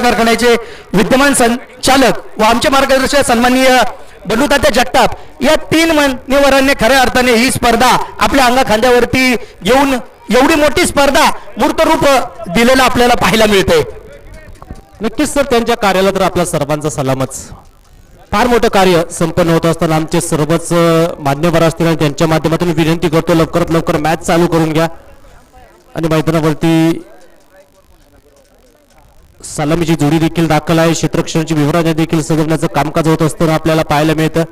कारखान्याचे विद्यमान संचालक व आमचे मार्गदर्शक सन्माननीय बंडूतात्या जगताप या तीन मान्यवरांनी खऱ्या अर्थाने ही स्पर्धा आपल्या अंगा खांद्यावरती घेऊन एवढी मोठी स्पर्धा मूर्तरूप दिलेलं आपल्याला पाहायला मिळते. नक्कीच सर, त्यांच्या कार्याला तर आपला सर्वांचा सलामच. फार मोठं कार्य संपन्न होत असताना आमचे सर्वच मान्यवर असतील आणि त्यांच्या माध्यमातून विनंती करतो लवकरात लवकर मॅच चालू करून घ्या. आणि मैदानावरती सलामीची जोडी देखील दाखल आहे. क्षेत्ररक्षणाची विवरण देखील सजवण्याचं कामकाज होत असताना आपल्याला पाहायला मिळतं.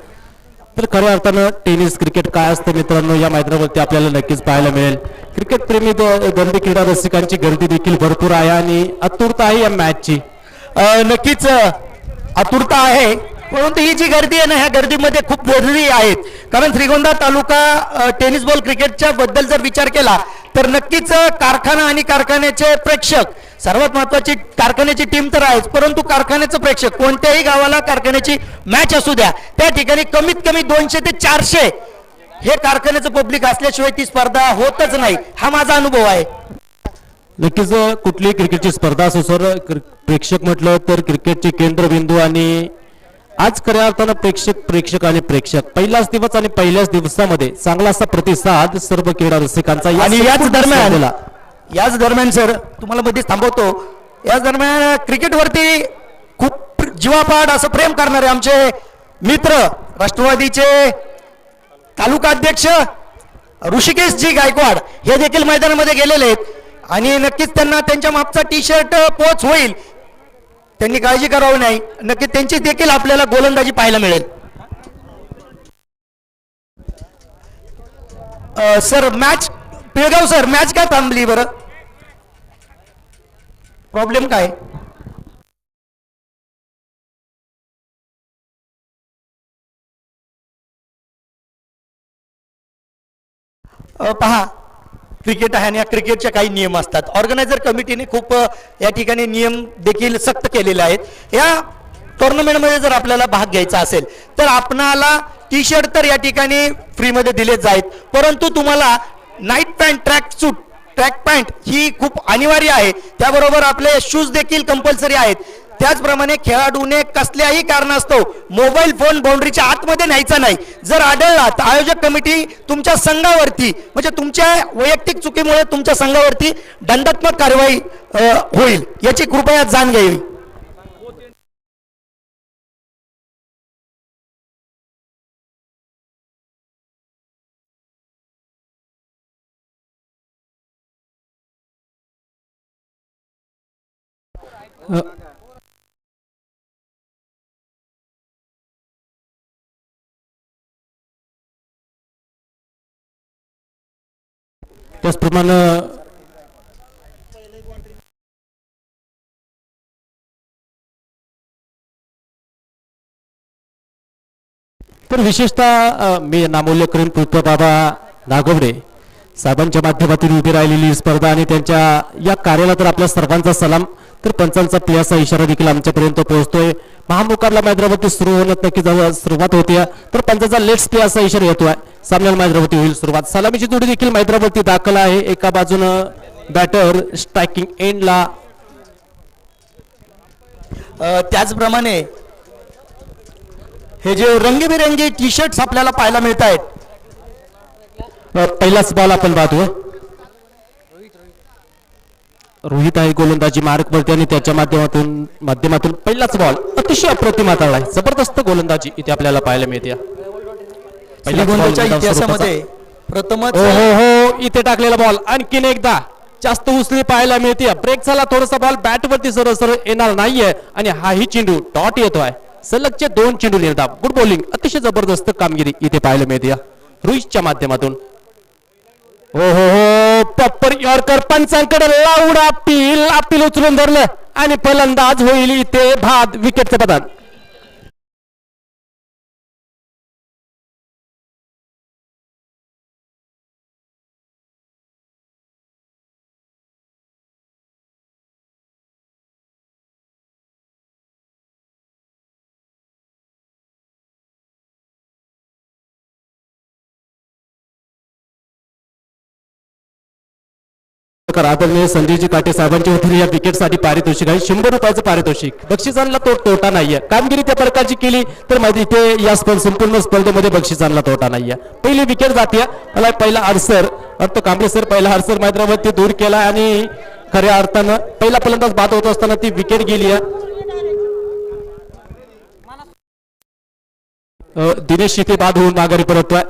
तर खऱ्या अर्थानं टेनिस क्रिकेट काय असतं मित्रांनो, या मैदानावरती आपल्याला नक्कीच पाहायला मिळेल. क्रिकेट प्रेमी दंडी क्रीडा रसिकांची गर्दी देखील भरपूर आहे आणि आतुरता आहे या मॅचची. नक्कीच आतुरता आहे, परंतु ही जी गर्दी आहे ना, ह्या गर्दीमध्ये खूप जरुरी आहेत. कारण श्रीगोंदा तालुका टेनिस बॉल क्रिकेटच्या बद्दल जर विचार केला तर नक्कीच कारखाना आणि कारखान्याचे प्रेक्षक, सर्वात महत्वाची कारखान्याची टीम तर आहेच, परंतु कारखान्याचं प्रेक्षक कोणत्याही गावाला कारखान्याची मॅच असू द्या त्या ठिकाणी कमीत कमी 200 ते 400 हे कारखान्याचं पब्लिक असल्याशिवाय ती स्पर्धा होतच नाही. हा माझा अनुभव आहे. नक्कीच कुठलीही क्रिकेटची स्पर्धा असो सर, प्रेक्षक म्हटलं तर क्रिकेटचे केंद्रबिंदू आणि आज खऱ्या अर्थानं प्रेक्षक आणि प्रेक्षक पहिलाच दिवस आणि पहिल्याच दिवसामध्ये चांगला असा प्रतिसाद सर्व क्रीडा रसिकांचा. आणि याच दरम्यान सर तुम्हाला मध्येच थांबवतो, याच दरम्यान क्रिकेटवरती खूप जीवापाड असं प्रेम करणारे आमचे मित्र राष्ट्रवादीचे तालुका अध्यक्ष ऋषिकेश जी गायकवाड हे देखील मैदानामध्ये गेलेले आहेत आणि नक्कीच त्यांना त्यांच्या मागचा टी शर्ट पोच होईल, त्यांनी काळजी करावी नाही. नक्की त्यांची देखील आपल्याला गोलंदाजी पाहायला मिळेल. Sir match Pilgaon sir, match काय थांबली बरं, प्रॉब्लेम काय? पहा, क्रिकेट आहे आणि या क्रिकेटचे काही नियम असतात. ऑर्गनायझर कमिटीने खूप या ठिकाणी नियम देखील सक्त केलेले आहेत. या टुर्नामेंटमध्ये जर आपल्याला भाग घ्यायचा असेल तर आपणाला टी शर्ट तर या ठिकाणी फ्रीमध्ये दिलेच जाईल, परंतु तुम्हाला नाईट पॅन्ट, ट्रॅक पॅन्ट ही खूप अनिवार्य आहे. त्याबरोबर आपले शूज देखील कंपल्सरी आहेत. त्याचप्रमाणे खेळाडूने कसल्याही कारणास्तव मोबाईल फोन बाउंड्रीच्या आतमध्ये न्यायचा नाही. जर आढळला तर आयोजक कमिटी तुमच्या संघावरती, म्हणजे तुमच्या वैयक्तिक चुकीमुळे तुमच्या संघावरती दंडात्मक कारवाई होईल, याची कृपया जाण घ्यावी. त्याचप्रमाणे तर विशेषतः मी नामोल्लेख करीन बाबा नागवडे साहेबांच्या माध्यमातून उभी राहिलेली स्पर्धा आणि त्यांच्या या कार्याला तर आपल्या सर्वांचा सलाम. तर पंचांचा प्लेअरचा इशारा देखील आमच्यापर्यंत पोहोचतोय. महामुकाबला मैदानावरती सुरू होण्यात नक्की सुरुवात होते, तर पंचांचा लेट्स प्ले असा इशारा येतोय. सामन्याला मैदानावरती होईल सुरुवात. सलामीची जोडी देखील मैदानावरती दाखल आहे. एका बाजूनं बॅटर स्ट्रायकिंग एंडला, त्याचप्रमाणे हे जे रंगीबिरंगी टी शर्ट्स आपल्याला पाहायला मिळत आहेत. पहिलाच बॉल आपण पाहतो. रोहित आहे गोलंदाजी मार्कवरती आणि त्याच्या माध्यमातून पहिलाच बॉल अतिशय अप्रतिम हाताळलाय. जबरदस्त गोलंदाजी इथे आपल्याला पाहायला मिळते. इतिहासामध्ये प्रथमच हो इथे टाकलेला बॉल आणखीन एकदा जास्त उसळी पाहायला मिळते. ब्रेक झाला थोडासा, बॉल बॅट वरती सरळ येणार नाहीये आणि हाही चेंडू डॉट येतोय. सलगचे 2 चेंडू निर्धाव. गुड बॉलिंग, अतिशय जबरदस्त कामगिरी इथे पाहायला मिळते रोहितच्या माध्यमातून. हो पप्पर यॉर्कर पंचांकडे लाऊड अपील उचलून धरलं आणि फलंदाज होईल इथे बाद. विकेटचं पतन. कोटकर आदरणीय संजयजी काटे साहेबांच्या वतीने या विकेटसाठी पारितोषिक आहे 100 रुपयाचं पारितोषिक. बक्षिसांना तोटा नाहीये. कामगिरी त्या प्रकारची केली तर माहिती इथे या संपूर्ण स्पर्धेमध्ये बक्षिसांना तोटा नाहीये. पहिली विकेट जाते. मला पहिला आडसर तो कांबळे सर पहिला आडसर मैदानावरती दूर केला आणि खऱ्या अर्थानं पहिला फलंदाज बाद होत असताना ती विकेट गेली आहे. दिनेश शिते बाद होऊन माघारी परततोय.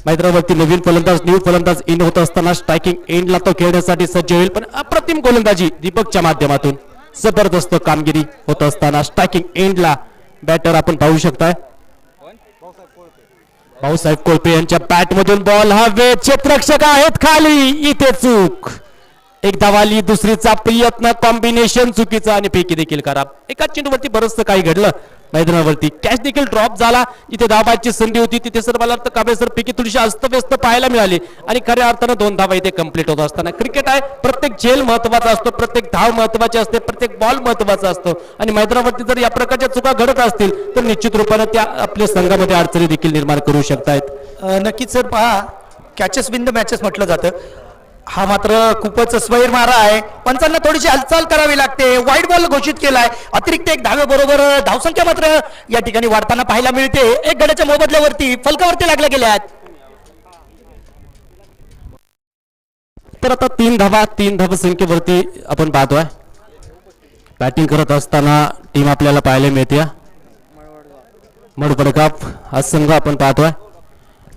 मैदानावरती नवीन फलंदाज न्यू फलंदाज इन होत असताना स्ट्रायकिंग एंडला तो खेळण्यासाठी सज्ज होईल. पण अप्रतिम गोलंदाजी दीपकच्या माध्यमातून जबरदस्त कामगिरी होत असताना स्ट्रायकिंग एंडला बॅटर आपण पाहू शकताय भाऊसाहेब कोळपे यांच्या बॅट मधून बॉल हवेत. क्षेत्ररक्षक आहेत खाली. इथे चूक. एक धावाली दुसरीचा प्रयत्न कॉम्बिनेशन चुकीचा आणि पैकी देखील खराब. एकाच चेंडूवरती बरंचसं काही घडलं. मैदानावरती कॅच देखील ड्रॉप झाला. इथे धावाची संधी होती तिथे सर मला वाटतं कांबळे सर पैकी थोडीशी अस्तव्यस्त पाहायला मिळाली आणि खऱ्या अर्थानं 2 धावा इथे कंप्लीट होत असताना क्रिकेट आहे. प्रत्येक झेल महत्वाचा असतो. प्रत्येक धाव महत्वाची असते. प्रत्येक बॉल महत्वाचा असतो आणि मैदानावरती जर या प्रकारच्या चुका घडत असतील तर निश्चित रूपाने त्या आपल्या संघामध्ये अडचणी देखील निर्माण करू शकतायत. नक्कीच सर पहा कॅचेस विन द मॅचेस म्हटलं जातं. हा मात्र खूपच स्वैर मारा आहे. पंचांना थोडीशी हालचाल करावी लागते. वाईट बॉल घोषित केलाय. अतिरिक्त एक धावेबरोबर धावसंख्या मात्र या ठिकाणी वाढताना पाहायला मिळते. एक गड्याच्या मोबदल्यावरती फलकावरती लागल्या गेल्या आहेत. तर आता 3 धावसंख्येवरती आपण पाहतोय. बॅटिंग करत असताना टीम आपल्याला पाहायला मिळते. मडपडगाव हा संघ आपण पाहतोय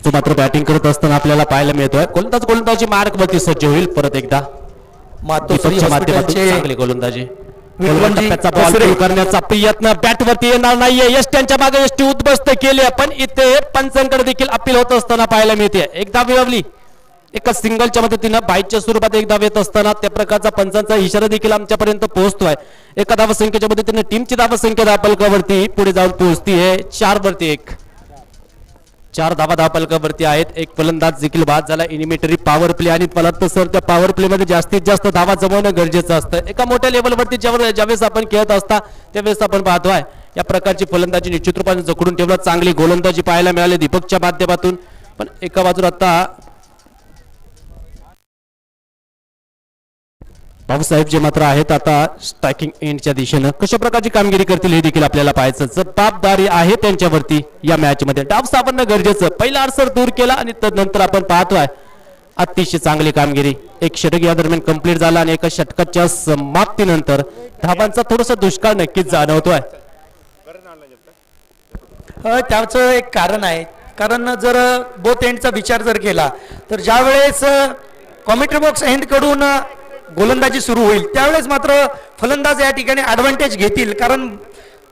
तो मात्र बॅटिंग करत असताना आपल्याला पाहायला मिळतोय. गोलंदाजी मार्कवरती सज्ज होईल. परत एकदा दीपकच्या माध्यमातून चांगली गोलंदाजी. बॉल करण्याचा प्रयत्न बॅटवरती येणार नाहीये. यष्ट्यांच्या मागे यष्टी उद्ध्वस्त केली पण इथे पंचांकडे देखील अपील होत असताना पाहायला मिळते. एकदा मिळवली एका सिंगलच्या मदतीनं बाईटच्या स्वरूपात एक धाव येत असताना त्या प्रकारचा पंचांचा इशारा देखील आमच्यापर्यंत पोहोचतोय. एका धावसंख्येच्या मदतीने टीमची धावसंख्या धावपलकावरती पुढे जाऊन पोहोचतीये 4 वरती 1. 4 धावा धावपलकावरती आहेत. एक फलंदाज देखील बाद झाला. इनिमिटरी पॉवर प्ले आणि मला वाटतं सर त्या पॉवर प्ले मध्ये जास्तीत जास्त धावा जमवणं गरजेचं असतं. एका मोठ्या लेवलवरती ज्यावेळेस आपण खेळत असता त्यावेळेस आपण पाहतोय या प्रकारची फलंदाजी निश्चित रूपाने जखडून ठेवलं. चांगली गोलंदाजी पाहायला मिळाली दीपकच्या माध्यमातून. पण एका बाजूला आता भाऊसाहेब जे मात्र आहेत आता स्ट्रायकिंग एंडच्या दिशेनं कशा प्रकारची कामगिरी करतील हे देखील आपल्याला पाहायचं. जबाबदारी आहे त्यांच्यावरती या मॅच मध्ये. डाव सावरणं गरजेचं. पहिला आरसर दूर केला आणि नंतर आपण पाहतोय अतिशय चांगली कामगिरी. एक षटक या दरम्यान कंप्लीट झाला आणि एका षटकाच्या समाप्तीनंतर धावांचा थोडासा दुष्काळ नक्कीच जाणवतोय. त्याचं एक कारण आहे. कारण जर बोथ एंडचा विचार जर केला तर ज्या वेळेस कॉमेंट्री बॉक्स एंड कडून गोलंदाजी सुरू होईल त्यावेळेस मात्र फलंदाज या ठिकाणी ॲडव्हान्टेज घेतील. कारण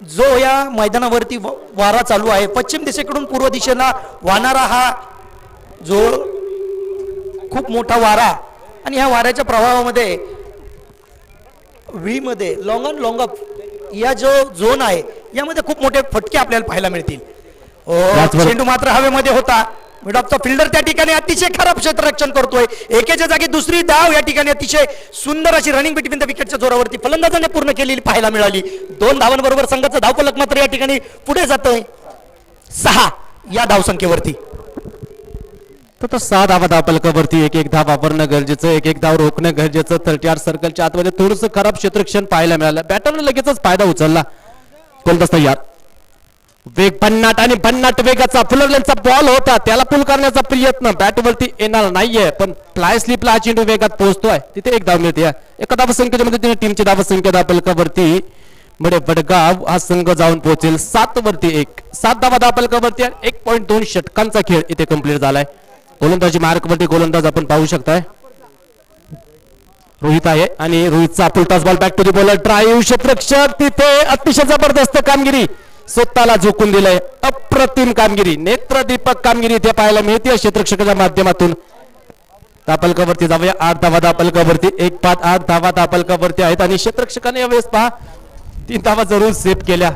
जो या मैदानावरती वारा चालू आहे पश्चिम दिशेकडून पूर्व दिशेला वाहणारा हा जो खूप मोठा वारा आणि ह्या वाऱ्याच्या प्रभावामध्ये व्ही मध्ये लॉंग ऑन लॉंग ऑफ या जो झोन आहे यामध्ये खूप मोठे फटके आपल्याला पाहायला मिळतील. चेंडू मात्र हवेमध्ये होता. मिड ऑफचा फिल्डर त्या ठिकाणी अतिशय खराब क्षेत्ररक्षण करतोय. एकेच्या जागी दुसरी धाव या ठिकाणी अतिशय सुंदर अशी रनिंग बिटवीन द विकेटच्या जोरावरती फलंदाजाने पूर्ण केलेली पाहायला मिळाली. 2 धावांबरोबर संघाचं धावफलक मात्र या ठिकाणी पुढे जातोय 6 या धावसंख्येवरती. तर 6 धावा धावपलकावरती एक धाव वापरणं गरजेचं. एक धाव रोखणं गरजेचं. 38 सर्कलच्या आतमध्ये थोडंसं खराब क्षेत्ररक्षण पाहायला मिळालं. बॅटरने लगेचच फायदा उचलला. गोलंदाज तयार. वेग भन्नाट वेगाचा फुलरलेनचा बॉल होता त्याला पुल करण्याचा प्रयत्न बॅटवरती येणार नाहीये पण फ्लाय स्लिपला हा चेंडू वेगात पोहोचतोय. तिथे एक धाव मिळते. एका धावसंख्येच्या मदतीने टीमची धावसंख्या धावपलकावरती वडगाव हा संघ जाऊन पोहोचेल 7 वरती 1. 7 धावा धावपलकावरती 1.2 षटकांचा खेळ इथे कंप्लीट झालाय. गोलंदाजी मार्कवरती गोलंदाज आपण पाहू शकताय रोहित आहे आणि रोहितचा full toss ball back to the bowler. Drive क्षेत्ररक्षक तिथे अतिशय जबरदस्त कामगिरी स्वतःला झोकून दिलंय. अप्रतिम कामगिरी नेत्रदीपक कामगिरी इथे पाहायला मिळते क्षेत्ररक्षकाच्या माध्यमातून. धावपलकावरती जाऊया 8 धावा धावपलकावरती 1-5-8 धावा धावपलकावरती आहेत आणि क्षेत्ररक्षकाने यावेळेस पहा 3 धावा जरूर सेव्ह केल्या.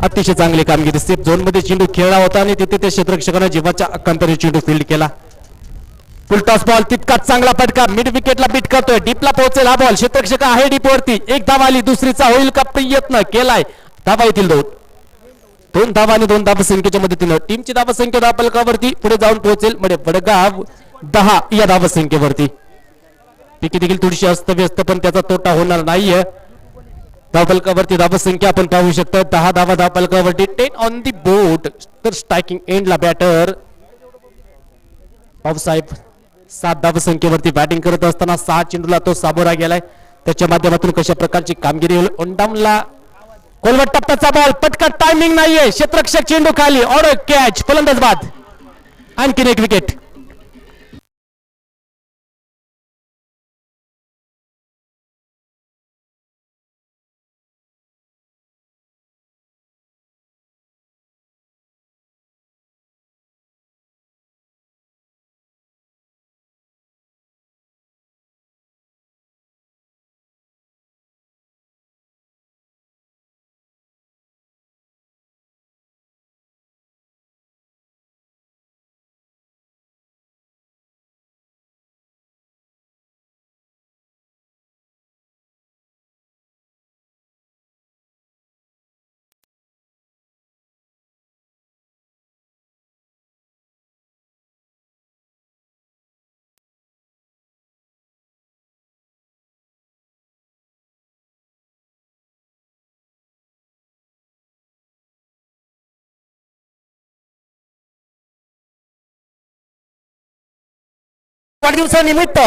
अतिशय चांगली कामगिरी. सेफ झोन मध्ये चेंडू खेळला होता आणि तिथे त्या क्षेत्ररक्षकाने जीवाच्या अक्कांतरी चेंडू फील्ड केला. फुलटॉस बॉल तितकाच चांगला फटका मिड विकेटला बीट करतोय. डीपला पोहोचेल हा बॉल. क्षेत्ररक्षक आहे डीपवरती. 1 धाव आली. दुसरीचा होईल का प्रयत्न केलाय. धावा येतील 2 धावा आणि 2 धावसंख्येच्या मदतीनं टीमची धावसंख्या धावपलकावरती पुढे जाऊन पोहोचेल. वडगाव 10 या धावसंख्येवरती. पिकी देखील थोडीशी अस्तव्यस्त, पण त्याचा तोटा होणार नाहीये. धावफलकावरती धावसंख्या आपण पाहू शकता 10 धावा धावफलकावरती, 10 ऑन दी बोर्ड. तर स्ट्रायकिंग एंडला बॅटर भाऊसाहेब 7 धावसंख्येवरती बॅटिंग करत असताना 6 चेंडूला तो सामोरा गेलाय. त्याच्या माध्यमातून कशा प्रकारची कामगिरी होईल. ओंडामला कोलवट टप्प्याचा बॉल, पटकन टायमिंग नाहीये, क्षेत्ररक्षक चेंडू खाली, ऑर्डर कॅच, फलंदाज बाद. आणखीन एक विकेट. वाढदिवसानिमित्त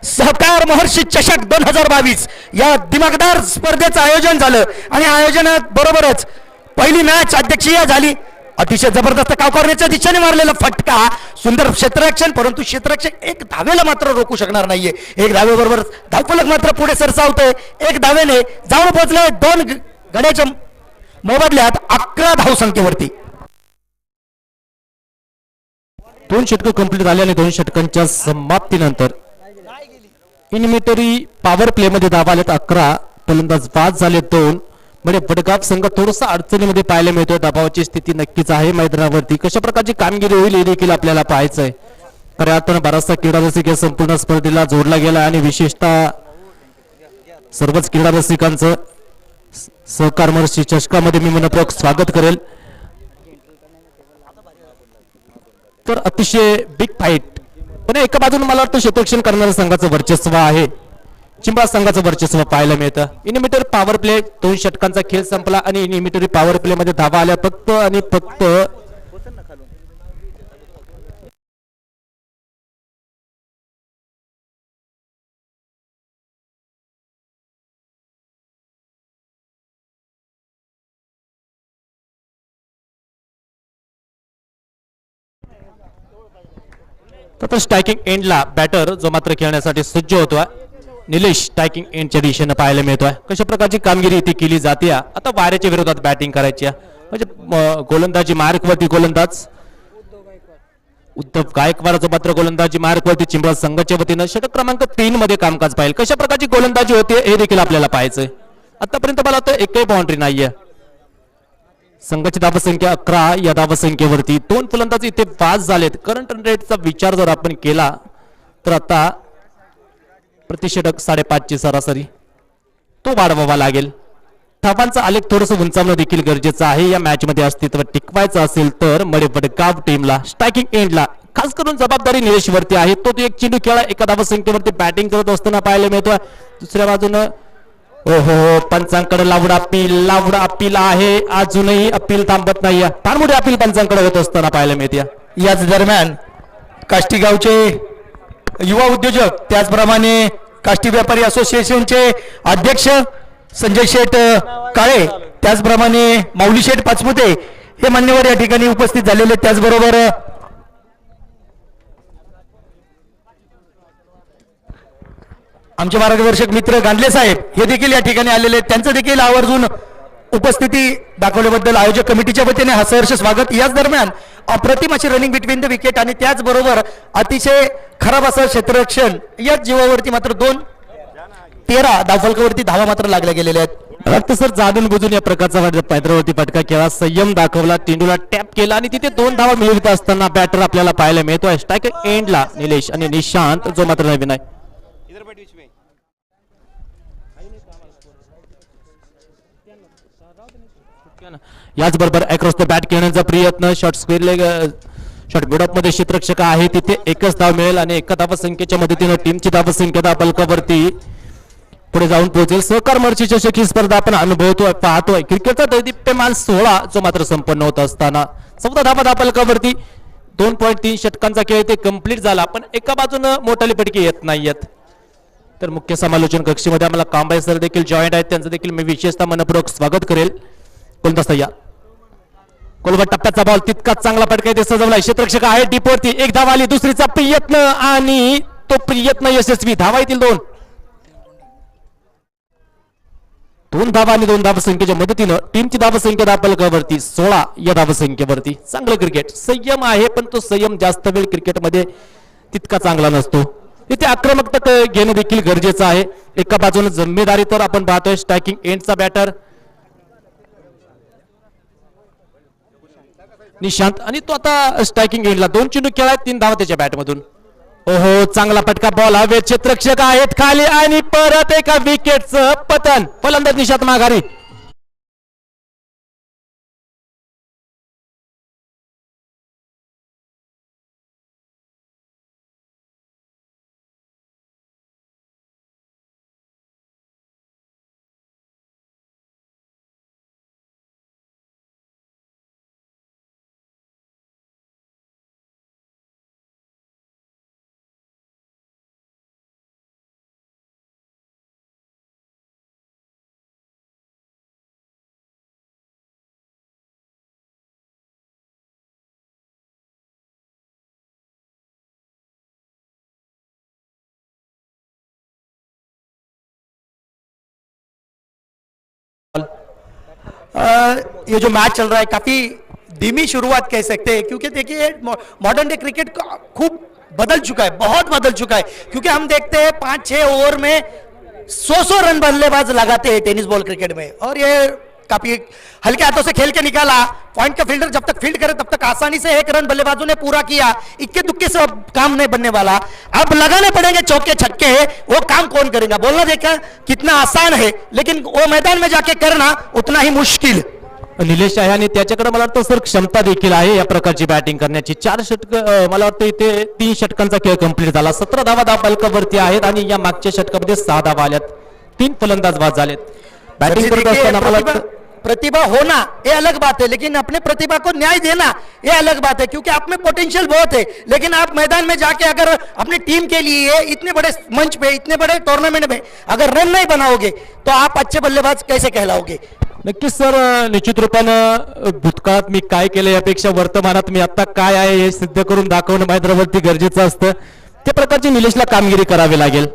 सहकार महर्षी चषक 2022 या दिमागदार स्पर्धेचं आयोजन झालं आणि आयोजनात बरोबरच पहिली मॅच अध्यक्षीय झाली. अतिशय जबरदस्त कावकारण्याच्या दिशेने मारलेला फटका, सुंदर क्षेत्ररक्षण, परंतु क्षेत्ररक्षक एक धावेला मात्र रोखू शकणार नाहीये. एक धावेबरोबर धावफलक मात्र पुढे सरसावतोय. एक धावेने जाऊन पोहोचले 2 गड्याच्या मोबदल्यात 11 धावसंख्येवरती. 2 षटकं कंप्लीट झाले आणि 2 षटकांच्या समाप्तीनंतर इनिमिटरी पॉवर प्ले मध्ये धावा आलेत 11, फलंदाज बाद झाले 2. म्हणजे वडगाव संघ थोडासा अडचणीमध्ये पाहायला मिळतोय. दबावाची स्थिती नक्कीच आहे मैदानावरती. कशा प्रकारची कामगिरी होईल हे देखील आपल्याला पाहायचंय. खऱ्या अर्थानं बराचसा क्रीडा रसिक या संपूर्ण स्पर्धेला जोडला गेला आणि विशेषतः सर्वच क्रीडा रसिकांचं सहकार महर्षी चषकामध्ये मी मनपूर्वक स्वागत करेल. तर अतिशय बिग फाईट, पण एका बाजूने मला वाटतं क्षेत्ररक्षण करणाऱ्या संघाचं वर्चस्व आहे, चिंबा संघाचं वर्चस्व पाहायला मिळतं. इनिमिटर पॉवर प्ले 2 षटकांचा खेळ संपला आणि इनिमिटरी पॉवर प्ले मध्ये धावा आल्या फक्त आणि फक्त तर स्ट्रायकिंग एंडला बॅटर जो मात्र खेळण्यासाठी सज्ज होतोय निलेश स्ट्रायकिंग एंडच्या दिशेने पाहायला मिळतोय. कशा प्रकारची कामगिरी इथे केली जाते. आता वाऱ्याच्या विरोधात बॅटिंग करायची म्हणजे गोलंदाजी मार्कवरती गोलंदाज उद्धव गायकवाडचा मात्र गोलंदाजी मार्कवरती चिंबळा संघाच्या वतीनं षटक क्रमांक 3 मध्ये कामकाज पाहिजे. कशा प्रकारची गोलंदाजी होते हे देखील आपल्याला पाहायचंय. आतापर्यंत मला तर एकही बाउंड्री नाहीये. संघाची धावसंख्या 11, या धावसंख्येवरती 2 फलंदाज इथे पास झालेत. करंट रन रेटचा विचार जर आपण केला तर आता प्रतिषटक 5.5 ची सरासरी तो वाढवावा लागेल. धावांचा आलेख थोडंसं उंचावणं देखील गरजेचं आहे. या मॅच मध्ये अस्तित्व टिकवायचं असेल तर वडगाव टीमला स्ट्रायकिंग एंडला खास करून जबाबदारी निलेशवरती आहे. तो एक चेंडू खेळा एका धावसंख्येवरती बॅटिंग करत असताना पाहायला मिळतोय. दुसऱ्या बाजूनं ओहो पंचांकडे लावडा अपील आहे. अजूनही अपील थांबत नाहीये. फार मोठी अपील पंचांकडे होत असताना पाहायला मिळते. याच दरम्यान काष्टी गावचे युवा उद्योजक, त्याचप्रमाणे काष्टी व्यापारी असोसिएशनचे अध्यक्ष संजय शेठ काळे, त्याचप्रमाणे माऊली शेठ पाचपुते हे मान्यवर या ठिकाणी उपस्थित झालेले. त्याचबरोबर आमचे मार्गदर्शक मित्र गांधले साहेब हे देखील या ठिकाणी आलेले आहेत. त्यांचं देखील आवर्जून उपस्थिती दाखवल्याबद्दल आयोजक कमिटीच्या वतीने हा सहर्ष स्वागत. याच दरम्यान अप्रतिम अशी रनिंग बिटवीन द विकेट आणि त्याचबरोबर अतिशय खराब असं क्षेत्ररक्षण याच जीवावरती मात्र 13 धावफलकावरती धावा मात्र लागल्या गेलेल्या आहेत. रक्त सर जाणून बुजून या प्रकारचा पैदरावरती फटका केला, संयम दाखवला, चेंडूला टॅप केला आणि तिथे 2 धावा मिळवित असताना बॅटर आपल्याला पाहायला मिळतोय. स्ट्रायकर एंडला निलेश आणि निशांत जो मात्र नवीन आहे. याचबरोबर अक्रॉस द बॅट खेळण्याचा प्रयत्न, short square leg shot mid-off मध्ये क्षेत्ररक्षक आहे तिथे एकच धाव मिळेल आणि एका धावसंख्येच्या मदतीनं टीमची धावसंख्या धावफलकावरती पुढे जाऊन पोहोचेल. सहकार मर्ची चषक ही स्पर्धा आपण अनुभवतोय पाहतोय. क्रिकेटचा दैदिप्यमान 16 जो मात्र संपन्न होत असताना 14 धावा धावफलकावरती 2.3 षटकांचा खेळ ते कंप्लीट झाला. पण एका बाजूनं मोठाली फटके येत नाहीयेत. तर मुख्य समालोचन कक्षीमध्ये आम्हाला कांबाई सर देखील जॉईंट आहेत. त्यांचं देखील मी विशेषतः मनपूर्वक स्वागत करेल. कोलंदाज तयार. कोलबट टप्प्याचा बॉल तितकाच चांगला फटका इथे सजवलाय. क्षेत्ररक्षक आहे डीपवरती. एक धाव आली. दुसरीचा प्रयत्न आणि तो प्रयत्न यशस्वी. धावा येतील 2 धावा आणि 2 धावसंख्येच्या मदतीनं टीमची धावसंख्या धावफलकावरती 16 या धावसंख्येवरती. चांगलं क्रिकेट. संयम आहे पण तो संयम जास्त वेळ क्रिकेटमध्ये तितका चांगला नसतो. इथे आक्रमकता घेणं देखील गरजेचं आहे. एका बाजूने जिम्मेदारी तर आपण पाहतोय स्ट्रायकिंग एंडचा बॅटर निशांत आणि तो आता स्ट्रायकिंग एंडला 2 चेंडू खेळात 3 धावा त्याच्या बॅटमधून. ओहो चांगला फटका. बॉल हवेत. क्षेत्ररक्षक आहेत खाली आणि परत एका विकेटचं पतन. फलंदाज निशांत माघारी. ये जो मैच चल रहा है काफी धीमी शुरुआत कह सकते हैं, क्योंकि देखिए मॉडर्न डे क्रिकेट खूब बदल चुका है, बहुत बदल चुका है. क्योंकि हम देखते हैं 5-6 ओवर में 100 रन बल्लेबाज लगाते हैं टेनिस बॉल क्रिकेट में, और ये काफी हल्के हाथों से खेल के निकाला. पॉइंट का फील्डर जब तक फील्ड करे तब तक आसानी से 1 रन बल्लेबाजों ने पूरा किया. इक्के दुक्के से अब काम नहीं बनने वाला. अब लगाने पड़ेंगे चौके छक्के. वो काम कौन करेगा? बोलना देखा कितना आसान है, लेकिन वो मैदान में जाके करना उतना ही मुश्किल. निलेश आहे आणि त्याच्याकडे मला वाटतं सर क्षमता देखील आहे या प्रकारची बॅटिंग करण्याची. 4 षटक मला वाटतं इथे 3 षटकांचा खेळ कंप्लीट झाला. 17 धावा धावफलकावरती आहेत आणि या मागच्या षटकामध्ये 6 धावा आल्यात. 3 फलंदाज बाद झालेत. बॅटिंग करत असताना मला प्रतिभा होना ये अलग बात है, लेकिन अपने प्रतिभा को न्याय देना ये अलग बात है. क्योंकि आप में पोटेंशियल बहुत है, लेकिन आप मैदान में जाके अगर अपनी टीम के लिए इतने बड़े मंच पे, इतने बड़े टूर्नामेंट में अगर रन नहीं बनाओगे तो आप अच्छे बल्लेबाज कैसे कहलाओगे? नक्कीच सर. निश्चित रूपानं भूतकाळात मी काय केलं यापेक्षा वर्तमानात मी आता काय आहे हे सिद्ध करून दाखवणं मैदानावरती गरजेचं असतं. त्या प्रकारची निलेशला कामगिरी करावी लागेल.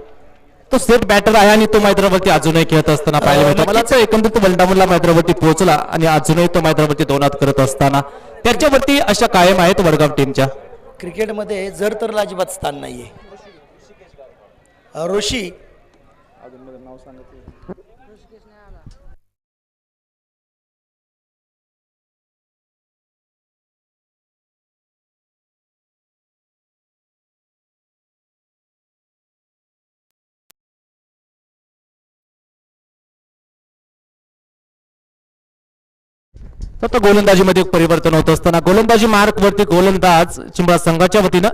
तो सेट बॅटर आहे आणि तो मैदानावरती अजूनही खेळत असताना पाहायला मिळतो. मला वाटतं एकंदरीत वंडामुला मैदानावरती पोहोचला आणि अजूनही तो मैदानावरती 2 हात करत असताना त्याच्यावरती अशा कायम आहेत वडगाव टीमच्या. क्रिकेटमध्ये जर तर अजिबात स्थान नाहीये. ऋषी आता गोलंदाजीमध्ये परिवर्तन होत असताना गोलंदाजी मार्क वरती गोलंदाज चिंबळा संघाच्या वतीनं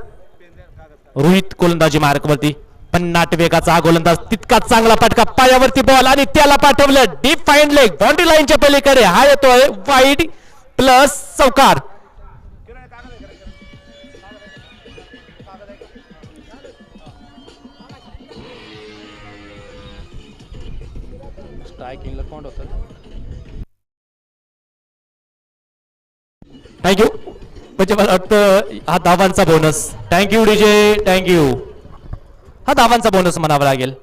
रोहित गोलंदाजी मार्क वरती. 50 वेगाचा हा गोलंदाज. तितका चांगला फटका. पायावरती बॉल आणि त्याला पाठवलं डीप फाईन लेग बाउंड्री लाईनच्या पलीकडे. हा येतोय वाईड प्लस चौकार. स्ट्रायकिंगला कोण होतं? थँक्यू. म्हणजे मला वाटतं हा धावांचा बोनस. Thank you DJ, thank you. हा धावांचा बोनस म्हणावा लागेल.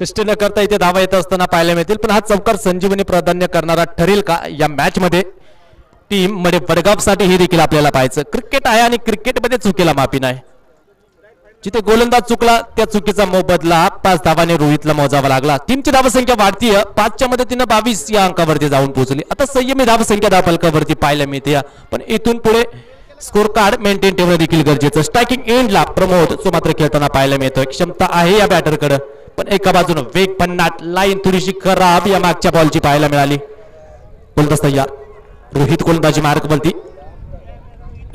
पिष्ट न करता इथे धावा येत असताना पाहायला मिळतील, पण हा चौकार संजीवनी प्राधान्य करणारा ठरेल का या मॅच मध्ये? टीम मध्ये वडगावसाठी हे देखील आपल्याला पाहायचं. क्रिकेट आहे आणि क्रिकेटमध्ये चुकीला माफी नाही. जिथे गोलंदाज चुकला त्या चुकीचा मोबदला 5 धावाने रोहितला मोजावा लागला. टीमची धावसंख्या वाढतीय. 5च्या मदतीनं 22 या अंकावरती जाऊन पोहोचली. आता संयमी धावसंख्या धावफलकावरती पाहायला मिळते, पण इथून पुढे स्कोर कार्ड मेंटेन ठेवणं देखील गरजेचं. स्ट्रायकिंग एंडला प्रमोद जो मात्र खेळताना पाहायला मिळतोय. क्षमता आहे या बॅटरकडे, पण एका बाजूने वेग 50. लाईन थोडीशी खराब या मागच्या बॉलची पाहायला मिळाली. गोलंदाज तयार. रोहित गोलंदाजी मार्कवरती.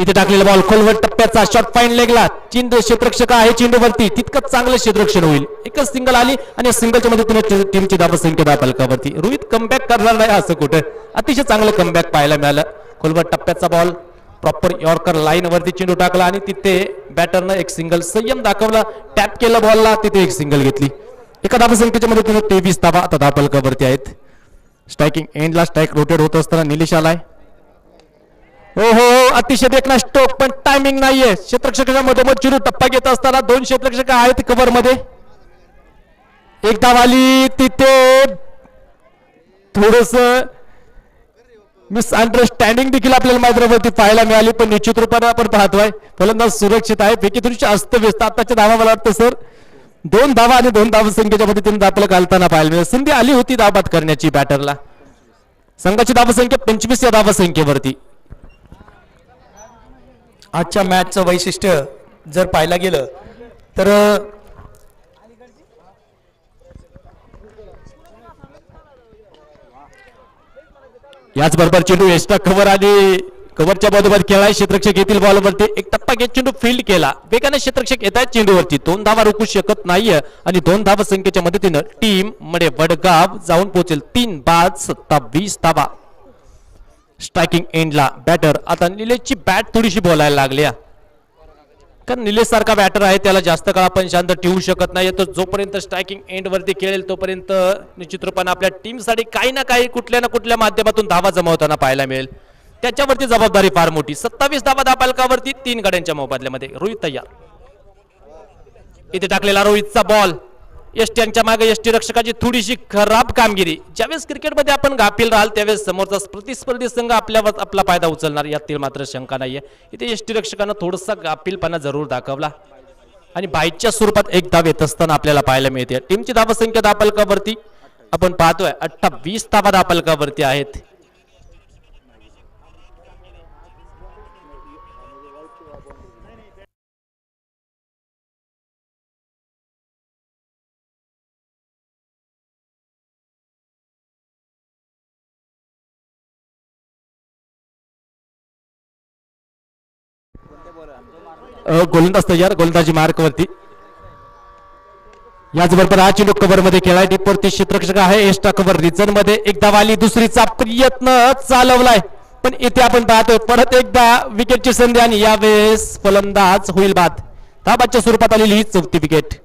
इथे टाकलेला बॉल खोलवर टप्प्याचा शॉट फाईन लेगला चेंडू क्षेत्ररक्षक आहे चेंडूवरती तितकंच चांगलं क्षेत्ररक्षण होईल एकच सिंगल आली आणि सिंगलच्या मध्ये टीमची धावसंख्या 10 फलकावरती रोहित कमबॅक करणार नाही असं कुठं अतिशय चांगलं कमबॅक पाहायला मिळालं खोलवर टप्प्याचा बॉल प्रॉपर यॉर्कर लाईन वरती चेंडू टाकला आणि तिथे बॅटरनं एक सिंगल संयम दाखवला टॅप केला बॉलला तिथे एक सिंगल घेतली एका धावसंख्येच्या मध्ये 23 धावा आता 10 फलकावरती आहेत स्ट्रायकिंग एंडला स्ट्राईक रोटेट होत असताना निलेश आलाय हो अतिशय देखना स्ट्रोक पण टायमिंग नाहीये क्षेत्ररक्षकाच्या मधोमध चेंडू टप्पा घेत असताना 2 क्षेत्ररक्षक आहेत कव्हर मध्ये एक धाव आली तिथे थोडस मिसअंडरस्टँडिंग देखील आपल्याला मैदानावरती पाहायला मिळाली पण निश्चित रूपाने आपण पाहतोय फलंदाज सुरक्षित आहे फेकी दृष्टी अस्तव्यस्त आताच्या धावा मला वाटतं सर 2 धावा आणि 2 धावसंख्येच्या मध्ये आपल्याला घालताना पाहायला मिळालं संधी आली होती धावबाद करण्याची बॅटरला संघाची धावसंख्या 25 या धावसंख्येवरती आजच्या मॅचचं वैशिष्ट्य जर पाहायला गेलं तर याचबरोबर चेंडू एक्स्ट्रा कव्हर आणि कव्हरच्या बरोबर खेळाय क्षेत्ररक्षक येथील बॉलवरती एक टप्पा घेत चेंडू फील्ड केला वेगाने क्षेत्ररक्षक येत आहेत चेंडूवरती 2 धावा रोखू शकत नाहीये आणि 2 धावसंख्येच्या मदतीनं टीम मध्ये वडगाव जाऊन पोहोचेल 3 बाद 27 धावा स्ट्रायकिंग एंडला बॅटर आता निलेशची बॅट थोडीशी बोलायला लागली कारण निलेश सारखा बॅटर आहे त्याला जास्त काळ आपण शांत ठेवू शकत नाही तर जोपर्यंत स्ट्रायकिंग एंड वरती खेळेल तोपर्यंत निश्चित रूपाने आपल्या टीमसाठी काही ना काही कुठल्या ना कुठल्या माध्यमातून धावा जमवताना पाहायला मिळेल त्याच्यावरती जबाबदारी फार मोठी 27 धावा दाबालकावरती 3 गड्यांच्या मोबदल्यामध्ये रोहित तयार इथे टाकलेला रोहितचा बॉल यष्ट्यांच्या मागे यष्टी रक्षकाची थोडीशी खराब कामगिरी ज्यावेळेस क्रिकेटमध्ये आपण गाफील राहाल त्यावेळेस समोरचा प्रतिस्पर्धी संघ आपल्यावर आपला फायदा उचलणार यातील मात्र शंका नाहीये इथे यष्टी रक्षकानं थोडासा गाफीलपणा जरूर दाखवला आणि बाईटच्या स्वरूपात एक धाव येत असताना आपल्याला पाहायला मिळते टीमची धावसंख्या दापलकावरती आपण पाहतोय 28 धावा दापलकावरती आहेत गोलंदाज तयार गोलंदाजी मार्क वरती याचबरोबर हा चेंडू कव्हर मध्ये खेळाय टीपवरती क्षेत्ररक्षक आहे एक्स्ट्रा कव्हर रिजन मध्ये एक धाव आली दुसरीचा प्रयत्न चालवलाय पण इथे आपण पाहतोय परत एकदा विकेटची संधी आणि यावेळेस फलंदाज होईल बाद धाबाच्या स्वरूपात आलेली ही 4थी विकेट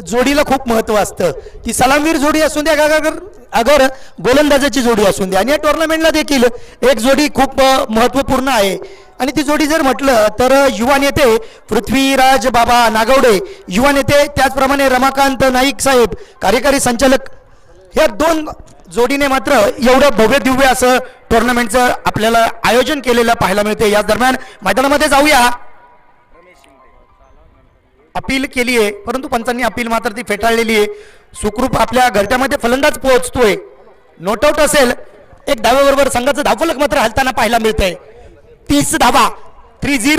जोडीला खूप महत्व असतं ती सलामवीर जोडी असून द्या अगर गोलंदाजाची जोडी असून द्या आणि या टुर्नामेंटला देखील एक जोडी खूप महत्वपूर्ण आहे आणि ती जोडी जर म्हटलं तर युवा नेते पृथ्वीराज बाबा नागवडे युवा नेते त्याचप्रमाणे रमाकांत नाईक साहेब कार्यकारी संचालक या 2 जोडीने मात्र एवढं भव्य दिव्य असं टुर्नामेंटचं आपल्याला आयोजन केलेलं पाहायला मिळते या दरम्यान मैदानामध्ये जाऊया अपील केली आहे परंतु पंचांनी अपील मात्र ती फेटाळलेली आहे सुखरूप आपल्या घरट्यामध्ये फलंदाज पोहोचतोय नोट आउट असेल एक धाव्याबरोबर संघाचं धावफलक मात्र हलताना पाहायला मिळतंय 30 धावा 30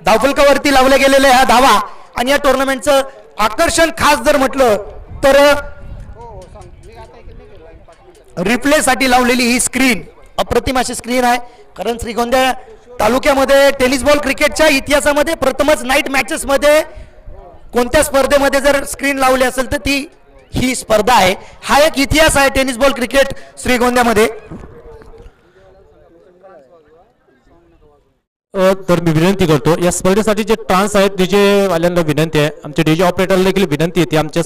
धावफलकावरती लावले गेलेले ह्या धावा आणि या टुर्नामेंटचं आकर्षण खास जर म्हटलं तर रिप्ले साठी लावलेली ही स्क्रीन अप्रतिम अशी स्क्रीन आहे कारण श्रीगोंदा तालुक्यामध्ये टेनिस बॉल क्रिकेटच्या इतिहासामध्ये प्रथमच नाईट मॅचेस मध्ये कोणत्या स्पर्धेमध्ये जर स्क्रीन लावली असेल तर ती ही स्पर्धा आहे हा एक इतिहास आहे टेनिस बॉल क्रिकेट श्रीगोंद्यामध्ये तर मी विनंती करतो या स्पर्धेसाठी जे ट्रान्स आहेत डीजे वाल्यांना विनंती आहे आमच्या डीजे ऑपरेटरला देखील विनंती येते आमच्या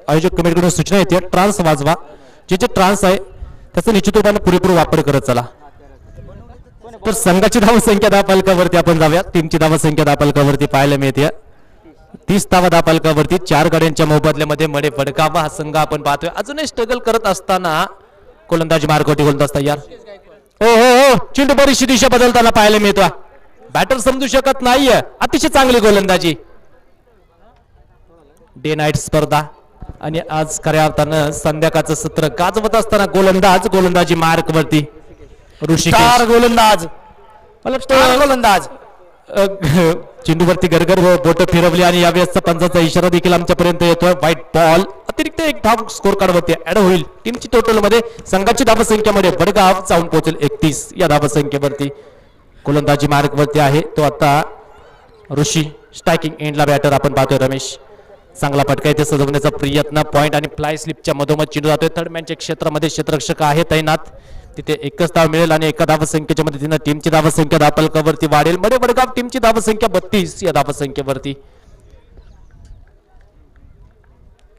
आयोजक कमिटीकडून सूचना येते ट्रान्स वाजवा जे ट्रान्स आहे त्याचा निश्चित रूपाने पुरेपूर वापर करत चला तर संघाची धावसंख्या 10 फलकावरती आपण जाऊया टीमची धावसंख्या 10 फलकावरती पाहायला मिळते 30 धावा धापालकावरती 4 गाड्यांच्या मोबदल्यामध्ये मडे वडगाव हा संघ आपण पाहतोय. अजूनही स्ट्रगल करत असताना गोलंदाजी मार्गवरती गोलंदाज तयार. हो हो हो, चेंडू बरीचशी दिशा बदलताना पाहायला मिळतो. बॅटर समजू शकत नाहीये. अतिशय चांगली गोलंदाजी. डे नाईट स्पर्धा आणि आज खऱ्या अर्थानं संध्याकाळचं सत्र गाजवत असताना गोलंदाजी मार्कवरती ऋषिकेश. स्टार गोलंदाज, स्टार गोलंदाज. चेंडूवरती गरगर बोट फिरवली आणि यावेळेसचा पंचाचा इशारा देखील आमच्यापर्यंत येतोय. White ball. अतिरिक्त एक धाव स्कोर कार्ड वरती ऍड होईल. टीमची टोटल मध्ये संघाची धावसंख्येमध्ये वडगाव जाऊन पोहोचेल 31 या धावसंख्येवरती. गोलंदाजी मार्गवरती आहे तो आता ऋषी. स्ट्रायकिंग एंडला बॅटर आपण पाहतोय रमेश. चांगला फटका इथे सजवण्याचा प्रयत्न. पॉइंट आणि फ्लाय स्लिपच्या मधोमध चेंडू जातोय. थर्ड मॅनच्या क्षेत्रामध्ये क्षेत्ररक्षक आहे तैनात. तिथे एकच धाव मिळेल आणि एका धावसंख्येच्या मदतीनं टीमची धावसंख्या धापलकावरती वाढेल. मडे वडगाव टीमची धावसंख्या 32 या धावसंख्येवरती.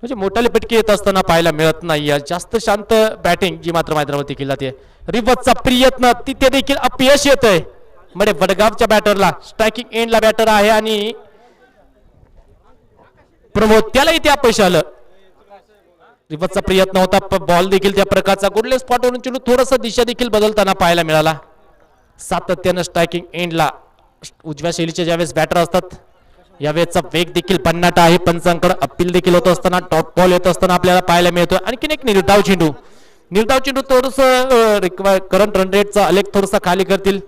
म्हणजे मोठाले फटके येत असताना पाहायला मिळत नाही. जास्त शांत बॅटिंग जी मात्र मैदानावरती केली जाते. रिव्हर्सचा प्रयत्न तिथे देखील अपयश येतंय मडे वडगावच्या बॅटरला. स्ट्रायकिंग एंडला बॅटर आहे आणि प्रमोद त्याला इथे अपयश आलं. रिव्हर्सचा प्रयत्न होता. बॉल देखील त्या प्रकारचा गुडले स्पॉट वरून चेंडू थोडासा दिशा देखील बदलताना पाहायला मिळाला. सातत्यानं स्ट्रायकिंग एंडला उजव्या शैलीचे ज्यावेळेस बॅटर असतात यावेळेसचा वेग देखील भन्नाट आहे. पंचांकडे अपील देखील होत असताना टॉप बॉल येत असताना आपल्याला पाहायला मिळतोय. आणखीन एक निर्धाव चेंडू थोडस करंट रन रेटचा अलेख थोडासा खाली करतील.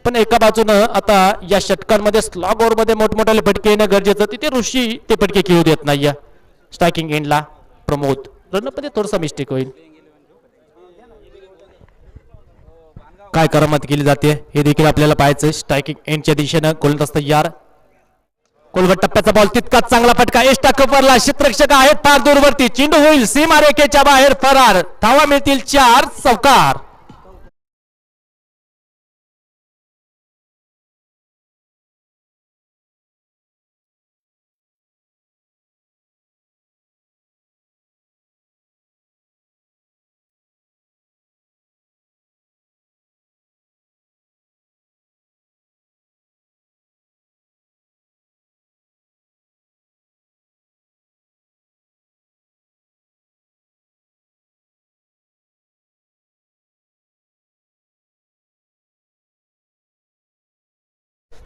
पण एका बाजूनं आता या षटकांमध्ये स्लॉग ओव्हर मध्ये मोठमोठाले फटके येणं गरजेचं. तिथे ऋषी ते फटके खेळू देत नाही. स्ट्रायकिंग एंडला प्रमोद. रनमध्ये थोडासा मिस्टेक होईल. काय करामत केली जाते हे देखील आपल्याला पाहायचंय. स्ट्रायकिंग एंडच्या दिशेनं गोलंदाज तयार. कोलगट टप्प्याचा बॉल तितकाच चांगला फटका. एस्टा कव्हरला क्षेत्ररक्षक आहेत फार दूरवरती. चेंडू होईल सीमारेखेच्या बाहेर फरार. धावा मिळतील 4. चौकार.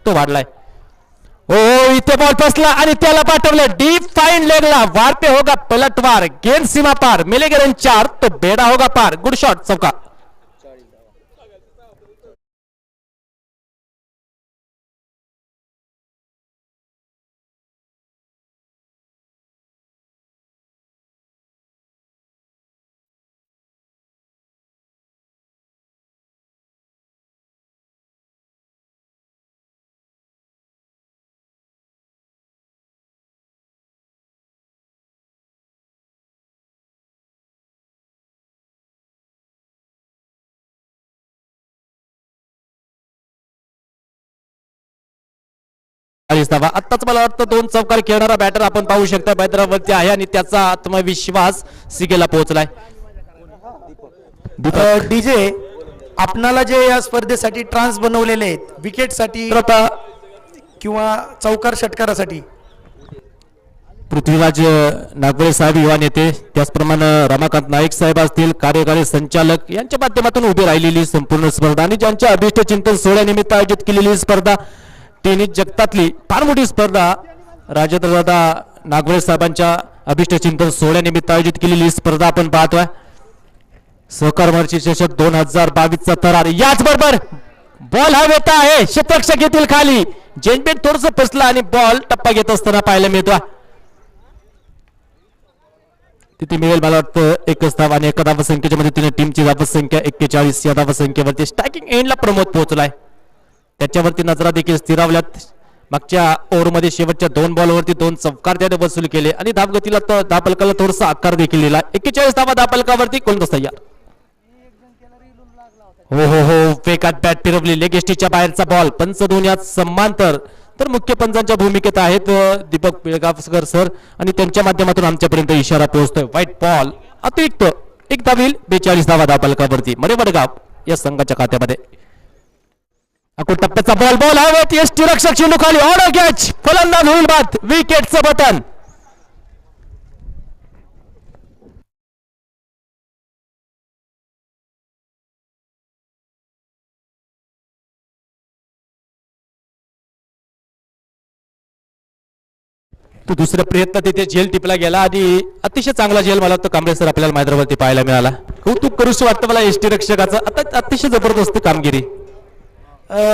तो वाढलाय. हो इथे बॉल फसला आणि त्याला पाठवलं डीप फाईन लेगला. वार पे होगा पलटवार. गेंद सीमा पार. मिलेगे रन 4 तो बेड़ा होगा पार. Good shot. चौका. आत्ताच मला वाटतं 2 चौकार खेळणारा बॅटर आपण पाहू शकता मैदानावरती आहे आणि त्याचा आत्मविश्वास सिगेला पोहोचलाय. डीजे आपणाला जे या स्पर्धेसाठी ट्रान्स बनवलेले आहेत विकेटसाठी किंवा चौकार षटकारासाठी पृथ्वीराज नागवडे साहेब युवा नेते त्याचप्रमाणे रमाकांत नाईक साहेब असतील कार्यकारी संचालक यांच्या माध्यमातून उभी राहिलेली संपूर्ण स्पर्धा आणि ज्यांच्या अभिष्ट चिंतन सोहळ्यानिमित्त आयोजित केलेली स्पर्धा टेनिस जगतातली फार मोठी स्पर्धा राजेंद्रदादा नागवडे साहेबांच्या अभिष्ट चिंतन सोहळ्यानिमित्त आयोजित केलेली स्पर्धा आपण पाहतोय. सहकार महर्षी चषक 2022 चा थरार. याचबरोबर बॉल हवेत आहे. क्षेत्ररक्षक येतील खाली. जेनबेट थोडस फसला आणि बॉल टप्पा घेत असताना पाहायला मिळतो. तिथे मिळेल मला वाटतं एकच धाव आणि एका धावसंख्येच्या मदतीने टीमची धावसंख्या 41 या धावसंख्येवरती. स्ट्रायकिंग एंडला प्रमोद पोहोचलाय. त्याच्यावरती नजरा देखील स्थिरावल्यात. मागच्या ओव्हरमध्ये शेवटच्या 2 बॉलवरती 2 चौकार त्याने वसूल केले आणि धावगतीला धापलकाला थोडासा आकार देखील दिला. 41 धावा धापलकावरती गोलंदाज तयार. हो हो हो वेगात बॅट फिरवली. लेगेस्टीच्या बाहेरचा बॉल. पंच 2 यात समांतर तर मुख्य पंचांच्या भूमिकेत आहेत दीपक पिळगावकर सर आणि त्यांच्या माध्यमातून आमच्यापर्यंत इशारा पोहोचतोय. White ball. अतिरिक्त एक धाव येईल. 42 धावा धापलकावरती मडे वडगाव या संघाच्या खात्यामध्ये. अको टप्प्याचा बॉल बॉल हवेत यष्टी रक्षक चेंडू खाली ऑर्डर कॅच फलंदाज होईल बाद विकेटचं बटन. तो दुसऱ्या प्रयत्न तिथे झेल टिपला गेला आणि अतिशय चांगला झेल मला वाटतं कांबळे सर आपल्याला मैदानावरती पाहायला मिळाला. कौतुक करूशी वाटतं मला एसटी रक्षकाचं आता अतिशय जबरदस्त कामगिरी.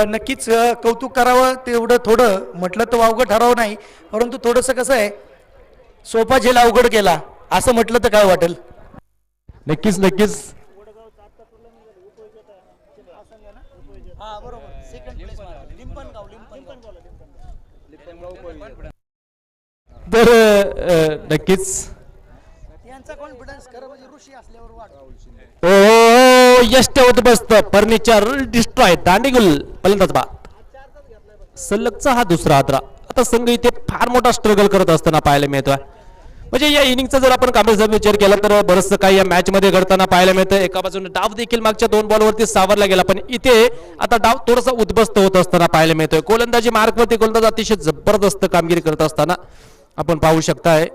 नक्कीच कौतुक करावं तेवढं थोडं म्हटलं तर अवघड ठरावं नाही, परंतु थोडंसं कसं आहे सोपा झेल अवघड केला असं म्हटलं तर काय वाटेल. नक्कीच नक्कीच. तर नक्कीच ओ यष्ट उद्ध्वस्त फर्निचर डिस्ट्रॉय दांडेगुल फलंदाज बाद. सलगचा हा दुसरा आदरा. आता संघ इथे फार मोठा स्ट्रगल करत असताना पाहायला मिळतोय. म्हणजे या इनिंगचा जर आपण कांबळे विचार केला तर बरंचसं काही या मॅच मध्ये घडताना पाहायला मिळतं. एका बाजूने डाव देखील मागच्या 2 बॉलवरती सावरला गेला, पण इथे आता डाव थोडासा उद्ध्वस्त होत असताना पाहायला मिळतोय. गोलंदाजी मार्कवरती गोलंदाज अतिशय जबरदस्त कामगिरी करत असताना आपण पाहू शकताय.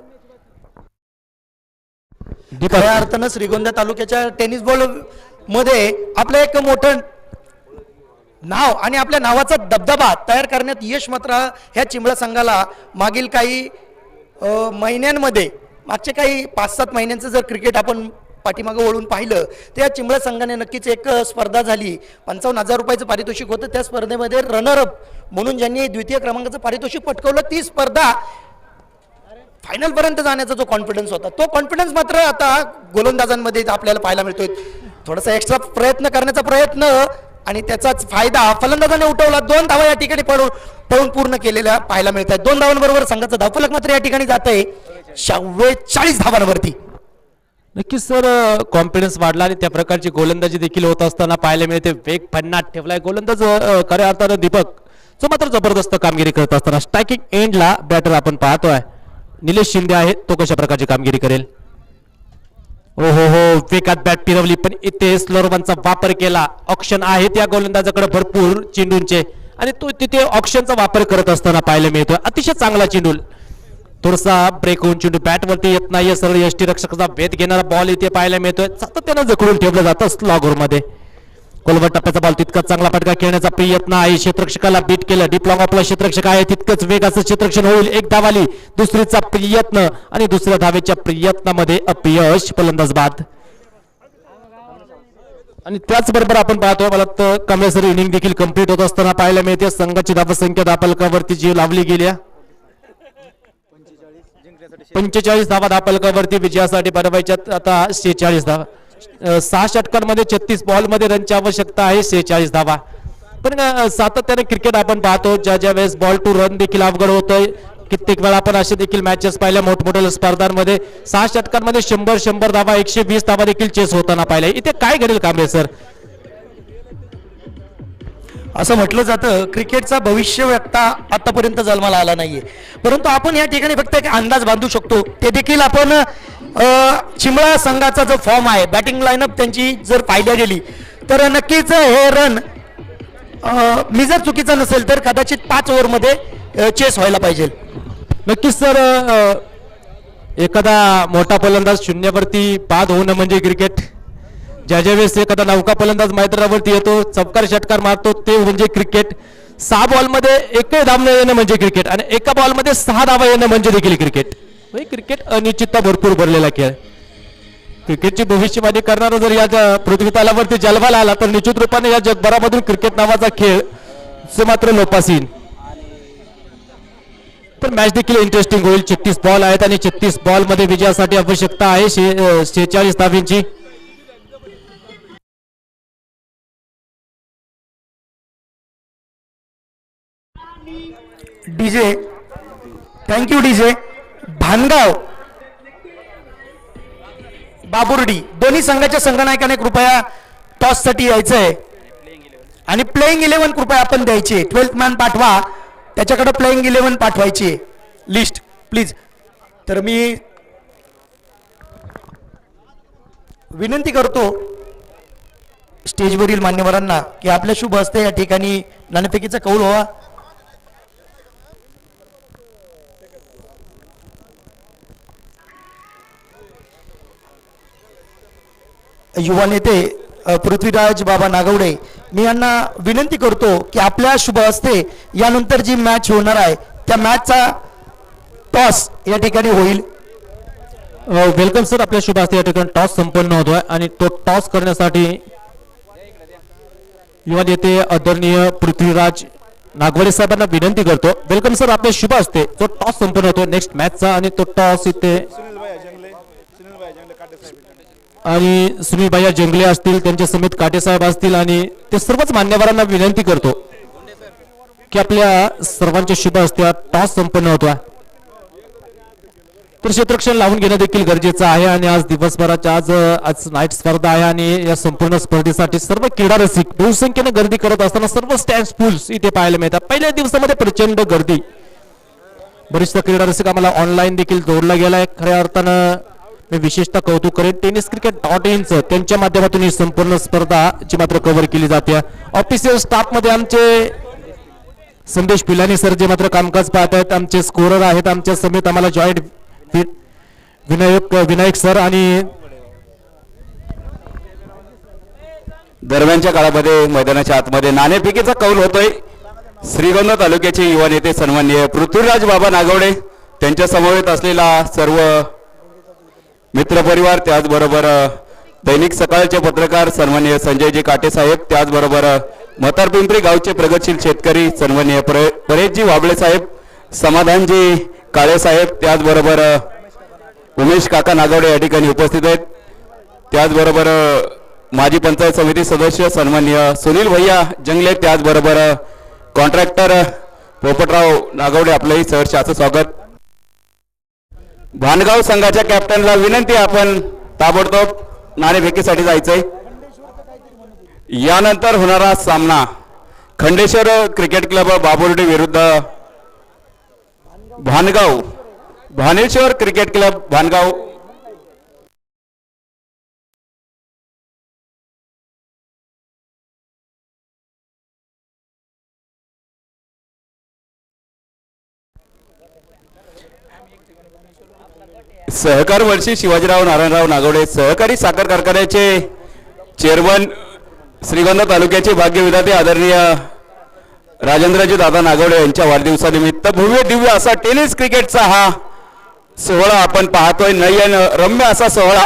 खऱ्या अर्थानं श्रीगोंदा तालुक्याच्या टेनिस बॉल मध्ये आपलं एक मोठं नाव आणि आपल्या नावाचा दबदबा तयार करण्यात यश मात्र ह्या चिंबळा संघाला मागील काही महिन्यांमध्ये मागचे काही 5-7 महिन्यांचं जर क्रिकेट आपण पाठीमागं वळून पाहिलं तर या चिंबळा संघाने नक्कीच एक स्पर्धा झाली. 55,000 रुपयाचं पारितोषिक होतं. त्या स्पर्धेमध्ये रनरअप म्हणून ज्यांनी द्वितीय क्रमांकाचं पारितोषिक पटकवलं, ती स्पर्धा फायनल पर्यंत जाण्याचा जो कॉन्फिडन्स होता तो कॉन्फिडन्स मात्र आता गोलंदाजांमध्ये आपल्याला पाहायला मिळतोय. थोडासा एक्स्ट्रा प्रयत्न करण्याचा प्रयत्न आणि त्याचाच फायदा फलंदाजाने उठवला. 2 धावा या ठिकाणी पळून पूर्ण केलेल्या पाहायला मिळत आहेत. 2 धावांबरोबर संघाचा धावफलक मात्र या ठिकाणी जात आहे 44 धावांवरती. नक्कीच सर कॉन्फिडन्स वाढला आणि त्या प्रकारची गोलंदाजी देखील होत असताना पाहायला मिळते. वेग भन्नाट ठेवलाय गोलंदाज खऱ्या अर्थानं दीपक, जो मात्र जबरदस्त कामगिरी करत असताना स्ट्रायकिंग एंडला बॅटर आपण पाहतोय निलेश शिंदे आहे. तो कशा प्रकारची कामगिरी करेल. ओ हो हो वेगात बॅट फिरवली, पण इथे स्लोरवनचा वापर केला. ऑप्शन आहे त्या गोलंदाजाकडे भरपूर चेंडूंचे आणि तो तिथे ऑप्शनचा वापर करत असताना पाहायला मिळतोय. अतिशय चांगला चेंडू, थोडासा ब्रेक होऊन चेंडू बॅट वरती येत नाही. सरळ यष्टी रक्षकाचा वेध घेणारा बॉल इथे पाहायला मिळतोय. सातत्यानं जखडून ठेवलं जातं स्लॉगर मध्ये. कोलवर टप्प्याचा बॉल तितका चांगला फटका खेळण्याचा प्रयत्न आहे. क्षेत्ररक्षकाला बीट केलं. डीप लॉंग आपला क्षेत्ररक्षक आहे तितकंच वेगाचं क्षेत्ररक्षण होईल. 1 धाव आली. दुसरीचा प्रयत्न आणि दुसऱ्या धावेच्या प्रयत्नामध्ये अपयश. फलंदाज बाद. आणि त्याचबरोबर आपण पाहतोय मला तर कांबळे इनिंग देखील कंप्लीट होत असताना पाहायला मिळते. संघाची धावसंख्या धापलकावरती जी लावली गेली 45 धावा धापलकावरती विजयासाठी बनवायच्या. आता 46 धावा. 6 षटकांमध्ये 36 बॉलमध्ये रनची आवश्यकता आहे. 46 धावा. पण सातत्याने क्रिकेट आपण पाहतो ज्या वेळेस बॉल टू रन देखील अवघड होतोय. कित्येक वेळा आपण असे देखील मॅचेस पाहिल्या मोठमोठ्या स्पर्धांमध्ये 6 षटकांमध्ये 100 धावा 120 धावा देखील चेस होताना पाहिल्या. इथे काय घडेल कांबळे सर. असं म्हटलं जातं क्रिकेटचा भविष्य व्यक्ता आतापर्यंत जन्माला आला नाहीये, परंतु आपण या ठिकाणी फक्त एक अंदाज बांधू शकतो. ते देखील आपण चिंबळा संघाचा जो फॉर्म आहे बॅटिंग लाईनअप त्यांची जर पाहिल्या गेली तर नक्कीच हे रन मी जर चुकीचा नसेल तर कदाचित 5 ओव्हरमध्ये चेस व्हायला पाहिजे. नक्कीच सर एखादा मोठा फलंदाज शून्यावरती बाद होणं म्हणजे क्रिकेट. ज्या वेळेस एखादा नौका फलंदाज मैदानावरती येतो चौकार षटकार मारतो ते म्हणजे क्रिकेट. 6 बॉलमध्ये एकही धाव येणं म्हणजे क्रिकेट आणि एका बॉलमध्ये 6 धावा येणं म्हणजे देखील क्रिकेट. क्रिकेट अनिश्चितता भरपूर भरलेला खेळ. क्रिकेटची भविष्यवाणी करणारा जर या पृथ्वी तलावरती जन्माला आला तर निश्चित रूपाने या जगभरामधून क्रिकेट नावाचा खेळ मात्र लोपास येईल. तर मॅच देखील इंटरेस्टिंग होईल. 36 बॉल आहेत आणि 36 बॉल मध्ये विजयासाठी आवश्यकता आहे 46 धावांची. DJ thank you. डीजे भानगाव बाबुर्डी दोन्ही संघाच्या संघनायकाने कृपया टॉस साठी यायचंय आणि प्लेइंग 11 कृपया आपण द्यायचे. 12th मॅन पाठवा, त्याच्याकडे प्लेइंग 11 पाठवायची लिस्ट प्लीज. तर मी विनंती करतो स्टेजवरील मान्यवरांना की आपल्या शुभ हस्ते या ठिकाणी नाणेफेकीचा कौल व्हावा. युवा नेते पृथ्वीराज बाबा नागवडे, मी यांना विनंती करतो की आपल्या शुभ हस्ते यानंतर जी मॅच होणार आहे त्या मॅचचा टॉस या ठिकाणी होईल. वेलकम सर, आपल्या शुभ हस्ते या ठिकाणी टॉस संपन्न होतोय आणि तो टॉस करण्यासाठी युवा नेते आदरणीय पृथ्वीराज नागवडे साहेबांना विनंती करतो. वेलकम सर, आपल्या शुभ हस्ते जो टॉस संपन्न होतो नेक्स्ट मॅचचा आणि तो टॉस इथे आणि सुनील भैया जंगले असतील, त्यांच्या समेत काटे साहेब असतील आणि ते सर्वच मान्यवरांना विनंती करतो की आपल्या सर्वांच्या शुभ हस्ते टॉस संपन्न होतोय. तर क्षेत्ररक्षण लावून घेणं देखील गरजेचं आहे आणि आज दिवसभराच्या आज नाईट स्पर्धा आहे आणि या संपूर्ण स्पर्धेसाठी सर्व क्रीडा रसिक बहुसंख्येने गर्दी करत असताना सर्व स्टँड फुल्स इथे पाहायला मिळतात. पहिल्या दिवसामध्ये प्रचंड गर्दी, बरेचदा क्रीडा रसिक आम्हाला ऑनलाईन देखील जोडला गेलाय. खऱ्या अर्थानं मी विशेषतः कौतुक करेन tenniscricket.in त्यांच्या माध्यमातून ही संपूर्ण स्पर्धा जी मात्र कव्हर केली जाते. ऑफिशियल स्टाफ मध्ये आमचे संदेश पिलानी सर जे मात्र कामकाज पाहत आहेत, आमचे स्कोरर आहेत, आमच्या समेत आम्हाला जॉईंट विनायक सर आणि दरम्यानच्या काळामध्ये मैदानाच्या आतमध्ये नाणेफेकीचा कौल होतोय. श्रीगोंदा तालुक्याचे युवा नेते सन्माननीय पृथ्वीराज बाबा नागवडे, त्यांच्या समवेत असलेला सर्व मित्रपरिवार, त्याचबरोबर दैनिक सकाळचे पत्रकार सन्माननीय संजयजी काटे साहेब, त्याचबरोबर म्हातारपिंपरी गावचे प्रगतशील शेतकरी सन्माननीय परेशजी वाबळे साहेब, समाधानजी काळे साहेब, त्याचबरोबर उमेश काका नागवडे या ठिकाणी उपस्थित आहेत. त्याचबरोबर माजी पंचायत समिती सदस्य सन्माननीय सुनील भैया जंगले, त्याचबरोबर कॉन्ट्रॅक्टर पोपटराव नागवडे, आपलंही सहर्षाचं स्वागत. भानगाव संघाच्या कॅप्टनला विनंती, आपण ताबडतोब नाणेफेकीसाठी जायचंय. यानंतर होणारा सामना खंडेश्वर क्रिकेट क्लब बाबुर्डी विरुद्ध भानेश्वर क्रिकेट क्लब भानगाव. सहकार वर्षी शिवाजीराव नारायणराव नागवडे सहकारी साखर कारखान्याचे चेअरमन, श्रीगोंदा तालुक्याचे भाग्यविधाते आदरणीय राजेंद्रजी दादा नागवडे यांच्या वाढदिवसानिमित्त भव्य दिव्य असा टेनिस क्रिकेटचा हा सोहळा आपण पाहतोय. नयन रम्य असा सोहळा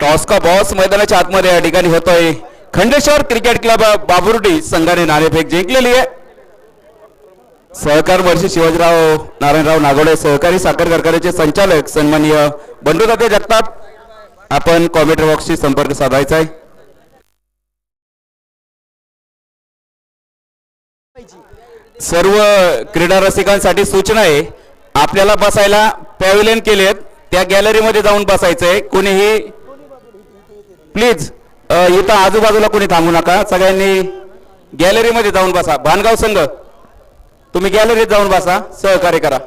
टॉस का बॉस मैदानाच्या आतमध्ये या ठिकाणी होतोय. खंडेश्वर क्रिकेट क्लब बाबुर्डी संघाने नाणेफेक जिंकलेली आहे. सहकार वर्षी शिवाजीराव नारायणराव नागवडे सहकारी साखर कारखान्याचे संचालक सन्माननीय बंडूदाते जगताप, आपण कॉमेंट्री बॉक्सशी संपर्क साधायचा आहे. सर्व क्रीडा रसिकांसाठी सूचना आहे, आपल्याला बसायला पॅव्हिलियन केलेत, त्या गॅलरीमध्ये जाऊन बसायचंय. कोणीही प्लीज इथं आजूबाजूला कोणी थांबू नका, सगळ्यांनी गॅलरीमध्ये जाऊन बसा. भानगाव संघ तुम्ही गॅलरीत जाऊन बसा, सहकार्य करा.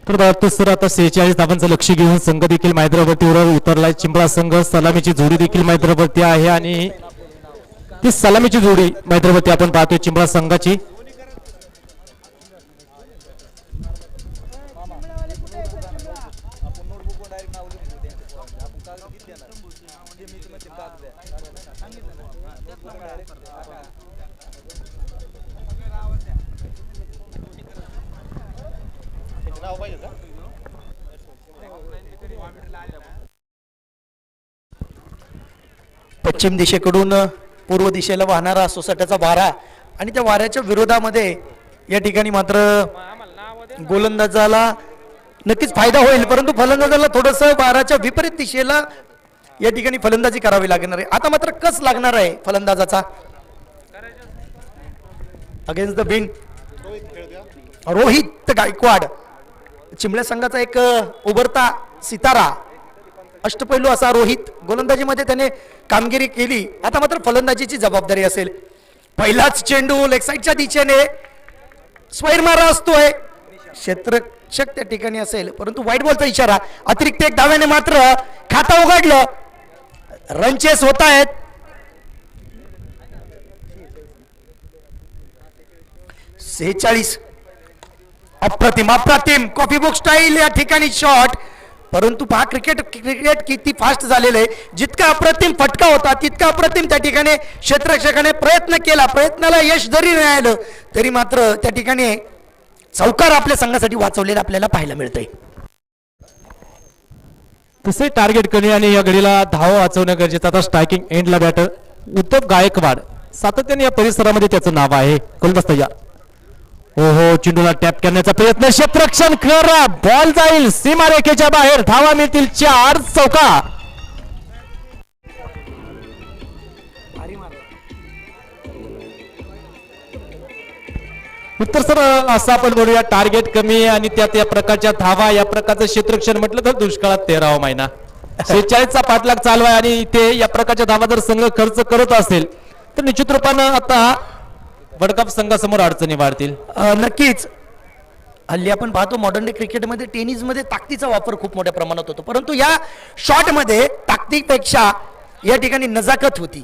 तर वाटतं सर आता 46 धावांचं लक्ष घेऊन संघ देखील मैदानावरती उतरलाय. चिंबळा संघ सलामीची जोडी देखील मैदानावरती आहे आणि ती सलामीची जोडी मैदानावरती आपण पाहतोय चिंबळा संघाची. पश्चिम दिशेकडून पूर्व दिशेला वाहणारा सोसाट्याचा वारा आणि त्या वाऱ्याच्या विरोधामध्ये या ठिकाणी मात्र गोलंदाजाला नक्कीच फायदा होईल, परंतु फलंदाजाला थोडस वाऱ्याच्या विपरीत दिशेला या ठिकाणी फलंदाजी करावी लागणार आहे. आता मात्र कस लागणार आहे फलंदाजाचा अगेन्स्ट द बिन रोहित गायकवाड, चिंबळ्या संघाचा एक उभरता सितारा, अष्टपैलू असा रोहित. गोलंदाजीमध्ये त्याने कामगिरी केली, आता मात्र फलंदाजीची जबाबदारी असेल. पहिलाच चेंडू लेग साईडच्या दिशेने स्वैर मारा असतोय, क्षेत्ररक्षक त्या ठिकाणी असेल, परंतु व्हाईट बॉलचा इशारा. अतिरिक्त एक धाव्याने मात्र खातं उघडलं. रन चेस होत आहेत. सेहेचाळीस. अप्रतिम अप्रतिम कॉफी बुक स्टाईल या ठिकाणी शॉट. परंतु पहा क्रिकेट किती फास्ट झालेलं आहे. जितका अप्रतिम फटका होता तितका अप्रतिम त्या ठिकाणी क्षेत्ररक्षकाने प्रयत्न केला. प्रयत्नाला यश जरी नाही आलं तरी मात्र त्या ठिकाणी चौकार आपल्या संघासाठी वाचवलेला आपल्याला पाहायला मिळतंय. तसे टार्गेट करणे आणि या घडीला धाव वाचवणं गरजेचं. आता स्ट्रायकिंग एंडला बॅटर उद्धव गायकवाड, सातत्याने या परिसरामध्ये त्याचं नाव आहे. गोलंदाज तयार. ओहो, चेंडूला टॅप करण्याचा प्रयत्न, क्षेत्ररक्षण करा, बॉल जाईल सीमारेषेच्या बाहेर. धावा मिळतील 4. चौका. उत्तर सर असं आपण बोलूया, टार्गेट कमी आणि त्यात या प्रकारच्या धावा, या प्रकारचं क्षेत्ररक्षण म्हटलं तर दुष्काळात 13वा महिना. 46चा पाठलाग चालू आहे आणि इथे या प्रकारच्या धावा जर संघ खर्च करत असेल तर निश्चित रूपानं आता वर्ल्ड संघासमोर अडचणी वाढतील. नक्कीच. हल्ली आपण पाहतो मॉडर्न डे क्रिकेटमध्ये टेनिसमध्ये ताकदीचा वापर खूप मोठ्या प्रमाणात होतो, परंतु या शॉटमध्ये ताकदीपेक्षा या ठिकाणी नजाकत होती,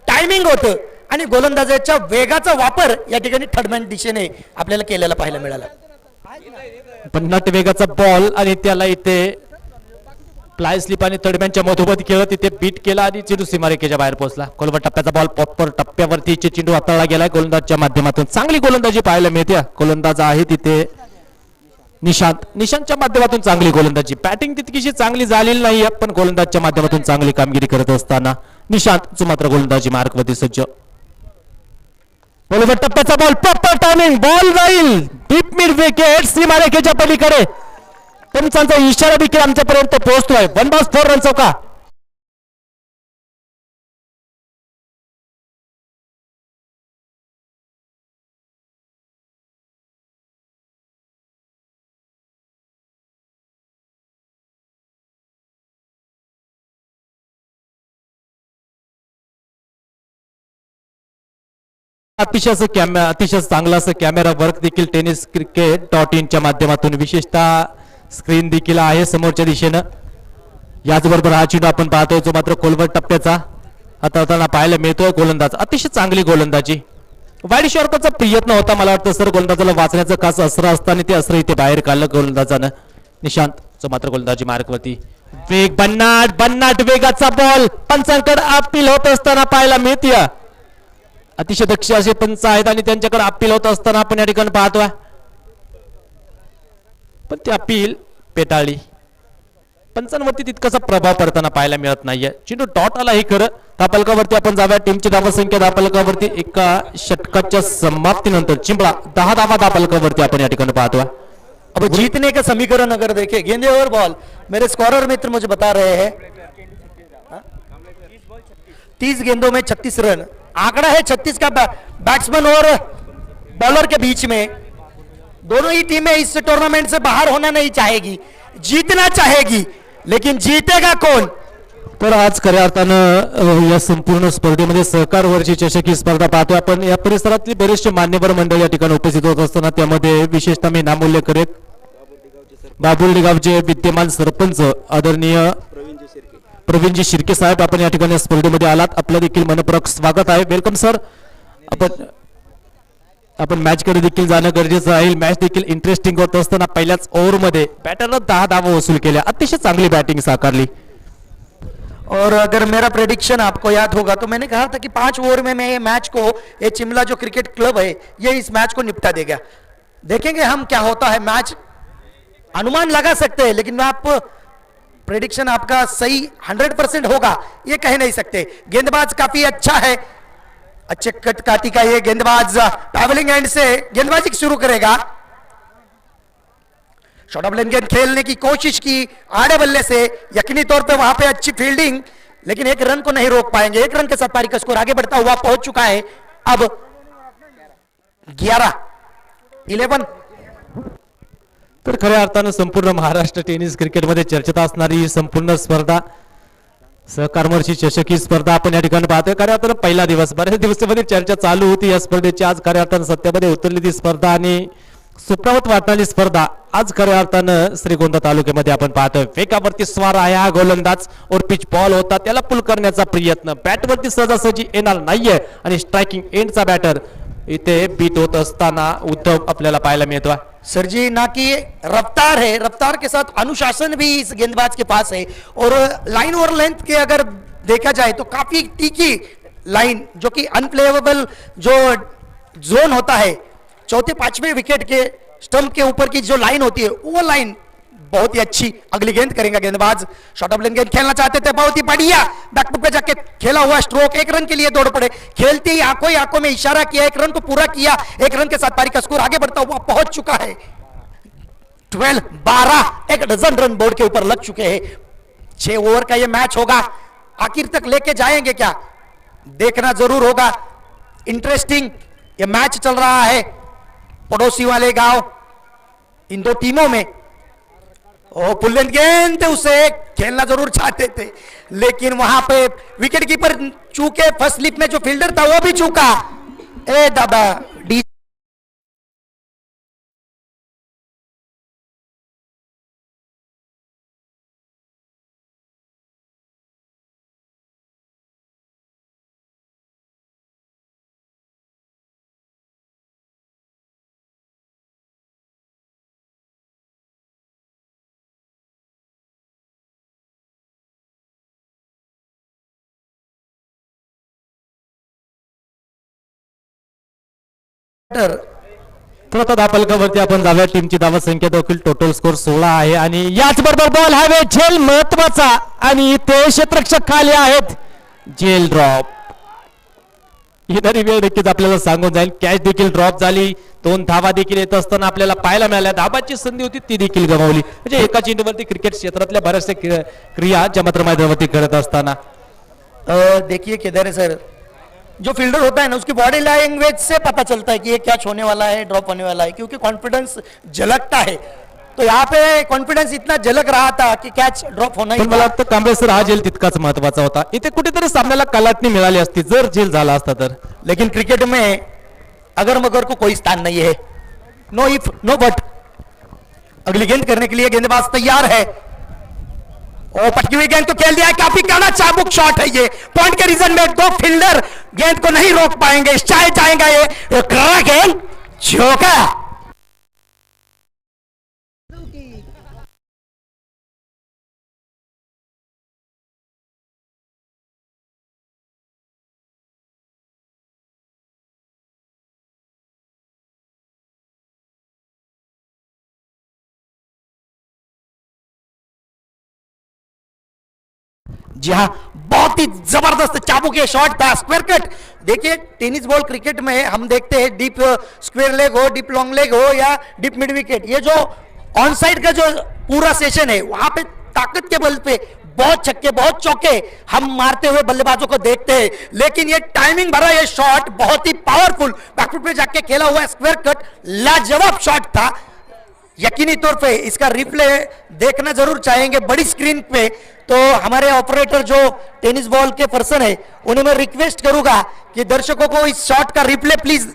टायमिंग होतं आणि गोलंदाजाच्या वेगाचा वापर या ठिकाणी थर्डमॅन दिशेने आपल्याला केलेला पाहायला मिळाला. पण नट वेगाचा बॉल आणि त्याला इथे फ्लाय स्लिप आणि थर्डमॅनच्या मधोमध खेळत इथे बीट केला आणि चेंडू सीमारेषेच्या बाहेर पोहोचला. कोलवर टप्प्याचा बॉल प्रॉपर टप्प्यावरती चेंडू हाताळला गेलाय गोलंदाजच्या माध्यमातून. चांगली गोलंदाजी पाहायला मिळते. गोलंदाज आहे तिथे निशांतच्या माध्यमातून चांगली गोलंदाजी. बॅटिंग तितकीशी चांगली झालेली नाही पण गोलंदाजच्या माध्यमातून चांगली कामगिरी करत असताना निशांत मात्र गोलंदाजी मार्कवरती सज्ज. कोलवर टप्प्याचा बॉल प्रॉपर टायमिंग, बॉल जाईल डीप मिड विकेट सीमारेषेच्या पलीकडे. पंचांचा इशारा देखील आमच्यापर्यंत पोहोचतोय. 1/4 रन चौका. अतिशय चांगला असं कॅमेरा वर्क देखील tenniscricket.in च्या माध्यमातून विशेषतः स्क्रीन देखील आहे समोरच्या दिशेनं. याचबरोबर हा चेंडू आपण पाहतोय जो मात्र कोलवर टप्प्याचा हाताळताना पाहायला मिळतोय. गोलंदाज अतिशय चांगली गोलंदाजी. वाईड शॉर्कचा प्रयत्न होता मला वाटतं सर गोलंदाजाला वाचण्याचं खास असर असताना ते असर इथे बाहेर काढलं गोलंदाजानं. निशांत मात्र गोलंदाजी मार्कवरती. वेग बन्नाट वेगाचा बॉल पंचांकडे अपील होत असताना पाहायला मिळते. अतिशय दक्ष असे पंच आहेत आणि त्यांच्याकडे अपील होत असताना आपण या ठिकाणी पाहतोय पण ती अपील पेटाळली. पंचांवरती तितकासा प्रभाव पडताना पाहायला मिळत नाहीये. चेंडू डॉट आला हे खरं. धापलकावरती आपण जाऊया. टीमची धावसंख्या धापलकावरती एका षटकाच्या समाप्तीनंतर चिंबळा 10 धावा धापलकावरती आपण या ठिकाणी पाहतोय. अब जीतने का समीकरण अगर देखे गेंदे और बॉल, मेरे स्कोरर मित्र मुझे बता रहे हैं 30 गेंदों में 36 रन आंकड़ा है. 36 का बैट्समैन और बॉलर के बीच में. दोनों ही टीमें इस टूर्नामेंट से बाहर होना नहीं चाहेगी, जीतना चाहेगी, लेकिन जीतेगा कौन. तर आज खऱ्या अर्थानं या संपूर्ण स्पर्धेमध्ये सहकार वर्षी चषक ही स्पर्धा पाहतोय आपण. या परिसरातली बरेचसे मान्यवर मंडळी या ठिकाणी उपस्थित होत असताना त्यामध्ये विशेषतः मी नामोल्लेख करेत बाबुर्डी गावचे विद्यमान सरपंच आदरणीय प्रवीणजी शिर्के साहेब, आपण या ठिकाणी स्पर्धेमध्ये आलात. आपलं देखील मनपूर्वक स्वागत आहे. Welcome sir. आपण मॅच कडे देखील जाणं गरजेचं आहे. मॅच देखील इंटरेस्टिंग होत असताना पहिल्याच ओव्हरमध्ये बॅटरनं 10 धावा वसूल केल्या. अतिशय चांगली बॅटिंग साकारली. और अगर मेरा प्रेडिक्शन आपको याद होगा तो मैंने कहा था कि 5 ओवर में मैं ये मैच को, ये चिमला जो क्रिकेट क्लब है ये इस मैच को निपटा देगा. देखेंगे हम क्या होता है. मैच अनुमान लगा सकते हैं लेकिन मैं आप प्रेडिक्शन आपका सही 100% होगा ये कह नहीं सकते. गेंदबाज काफी अच्छा है, अच्छे कट काटी का ये गेंदबाज ट्रैवलिंग एंड से गेंदबाजी शुरू करेगा. शॉर्ट ऑफ लेन गेंद खेलने की कोशिश की आड़े बल्ले से, यकीनी तौर पे वहां पे अच्छी फील्डिंग, लेकिन एक रन को नहीं रोक पाएंगे. 1 रन के साथ पारी का स्कोर आगे बढ़ता हुआ पहुंच चुका है. अब 11-11. तर खऱ्या अर्थानं संपूर्ण महाराष्ट्र टेनिस क्रिकेटमध्ये चर्चेत असणारी ही संपूर्ण स्पर्धा सहकारमर्षी चषक ही स्पर्धा आपण या ठिकाणी पाहतोय. खऱ्या अर्थानं पहिला दिवस, बऱ्याच दिवसामध्ये चर्चा चालू होती या स्पर्धेची. आज खऱ्या अर्थानं सत्यामध्ये उतरली ती स्पर्धा आणि सुप्रावत वाटणारी स्पर्धा आज खऱ्या अर्थानं श्रीगोंदा तालुक्यामध्ये आपण पाहतोय. वेगावरती स्वार आहे हा गोलंदाज और पिच बॉल होता त्याला पुल करण्याचा प्रयत्न, बॅटवरती सहजासहजी येणार नाहीये आणि स्ट्रायकिंग एंडचा बॅटर इथे बीट होत असताना उद्धव आपल्याला पाहायला मिळतोय. सर जी, ना कि रफ्तार है, रफ्तार के साथ अनुशासन भी इस गेंदबाज के पास है और लाइन और लेंथ के अगर देखा जाए तो काफी तीखी लाइन, जो कि अनप्लेएबल जो जोन होता है चौथे पांचवें विकेट के स्टंप के ऊपर की जो लाइन होती है वो लाइन बहुत ही अच्छी. अगली गेंद करेंगे गेंदबाज, शॉर्ट ऑफ लेन गेंद खेलना चाहते थे, बहुत ही बढ़िया बैकफुट पे जाके खेला हुआ स्ट्रोक, 1 रन के लिए दौड़ पड़े. खेलते ही आंखों में इशारा किया, 1 रन को पूरा किया, 1 रन के साथ पारी का स्कोर आगे बढ़ता हुआ पहुंच चुका है 12, 1 डजन रन बोर्ड के ऊपर लग चुके हैं. 6 ओवर का ये मैच होगा, आखिर तक लेके जाएंगे क्या, देखना जरूर होगा. इंटरेस्टिंग ये मैच चल रहा है पड़ोसी वाले गांव इन दो टीमों में. ओ पुल्लेंद गेंद, उसे खेलना जरूर चाहते थे लेकिन वहां पे विकेट कीपर चूके, फर्स्ट स्लिप में जो फील्डर था वो भी चूका. ए दादा डी तर आता धापलकावरती आपण जाऊया. टीमची धावा संख्या देखील टोटल स्कोर 16 आहे आणि याच बरोबर बॉल हवे झेल महत्वाचा आणि ते क्षेत्ररक्षक खाली आहेत. जेल ड्रॉप येणारी वेळ नक्कीच आपल्याला सांगून जाईल. कॅच देखील ड्रॉप झाली, 2 धावा देखील येत असताना आपल्याला पाहायला मिळाल्या. धाबाची संधी होती ती देखील गमावली. म्हणजे एका चेंडूवरती क्रिकेट क्षेत्रातल्या बऱ्याचशा क्रिया ज्या मात्र मैदानावरती करत असताना देखिए केदार सर, जो फील्डर होता है ना उसकी बॉडी लैंग्वेज से पता चलता है कि ये कैच होने वाला है, ड्रॉप होने वाला है, क्योंकि कॉन्फिडेंस झलकता है. तो यहाँ पे कॉन्फिडेंस इतना झलक रहा था कि कैच ड्रॉप होना ही पण मला वाटतं कांबळे सर हा झेल तितकाच महत्वाचा होता. इथे कुठेतरी सामन्याला कलाटणी मिळाली असती जर झेल झाला असता तर. लेकिन क्रिकेट में अगर मगर को कोई स्थान नहीं है, नो इफ नो बट. अगली गेंद करने के लिए गेंदबाज तैयार है. ओ पटकी हुई गेंद को खेल दिया है, काफी कड़ा चाबुक शॉट है ये. पॉइंट के रीजन में 2 फील्डर गेंद को नहीं रोक पाएंगे, चाहे जाएगा ये कड़ा गेंद चौका. जी हाँ, बहुत ही जबरदस्त चाबुक ये शॉट था, स्क्वायर कट. देखिए टेनिस बॉल क्रिकेट में हम देखते हैं डीप स्क्वायर लेग हो, डीप लॉन्ग लेग हो या डीप मिड विकेट, ये जो ऑन साइड का जो पूरा सेशन है वहां पे ताकत के बल पे बहुत छक्के बहुत चौके हम मारते हुए बल्लेबाजों को देखते हैं. लेकिन ये टाइमिंग भरा ये शॉट बहुत ही पावरफुल बैकफुट पे जाके खेला हुआ स्क्वायर कट लाजवाब शॉट था. यकीनी तौर पे इसका रिप्ले देखना जरूर चाहेंगे बड़ी स्क्रीन पे. तो हमारे ऑपरेटर जो टेनिस बॉल के पर्सन है उन्हें मैं रिक्वेस्ट करूंगा कि दर्शकों को इस शॉट का रिप्ले प्लीज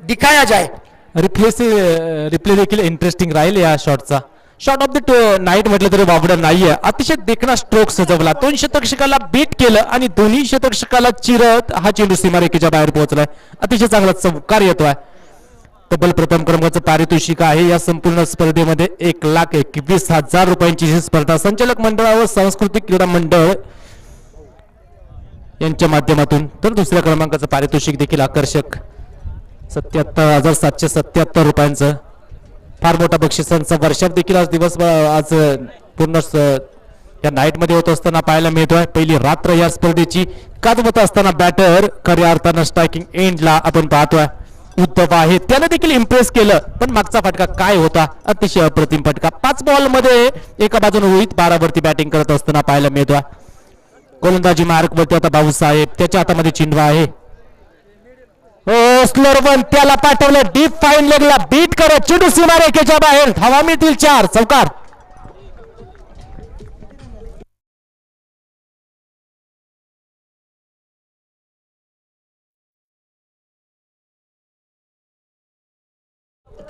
दिखाया जाए. रिप्ले देखील इंटरेस्टिंग राहील या शॉटचा. शॉट ऑफ द नाईट म्हटलं तरी वावडं नाहीये. अतिशय देखणा स्ट्रोक सजवला, 2 शतकषकाला बीट केलं आणि दोन्ही शतकषकाला चिरत हा चेंडू सीमारेखेच्या बाहेर पोहोचलाय. अतिशय चांगला चौकार येतोय. तब्बल प्रथम क्रमांकाचं पारितोषिक आहे या संपूर्ण स्पर्धेमध्ये 1,21,000 रुपयांची ही स्पर्धा संचालक मंडळ व सांस्कृतिक क्रीडा मंडळ यांच्या माध्यमातून. तर दुसऱ्या क्रमांकाचं पारितोषिक देखील आकर्षक 77,777 रुपयांचं. फार मोठा बक्षिसांचा वर्षाव देखील आज आज पूर्ण या नाईट मध्ये होत असताना पाहायला मिळतोय. पहिली रात्र या स्पर्धेची गाजवत असताना बॅटर खऱ्या अर्थानं स्ट्रायकिंग एंडला आपण पाहतोय. उद्धव आहे, त्याने देखील इम्प्रेस केलं, पण मागचा फटका काय होता, अतिशय अप्रतिम फटका. 5 बॉल मध्ये एका बाजूने रोहित 12 वरती बॅटिंग करत असताना पाहायला मिळतोय. गोलंदाजी मार्क वरती आता भाऊसाहेब, त्याच्या हातामध्ये चिंडवा आहे. स्लोअर वन त्याला पाठवलं डीप फाईन लेगला बीट करत चेंडू सीमारेखेच्या बाहेर. धावा मिळतील 4, चौकार.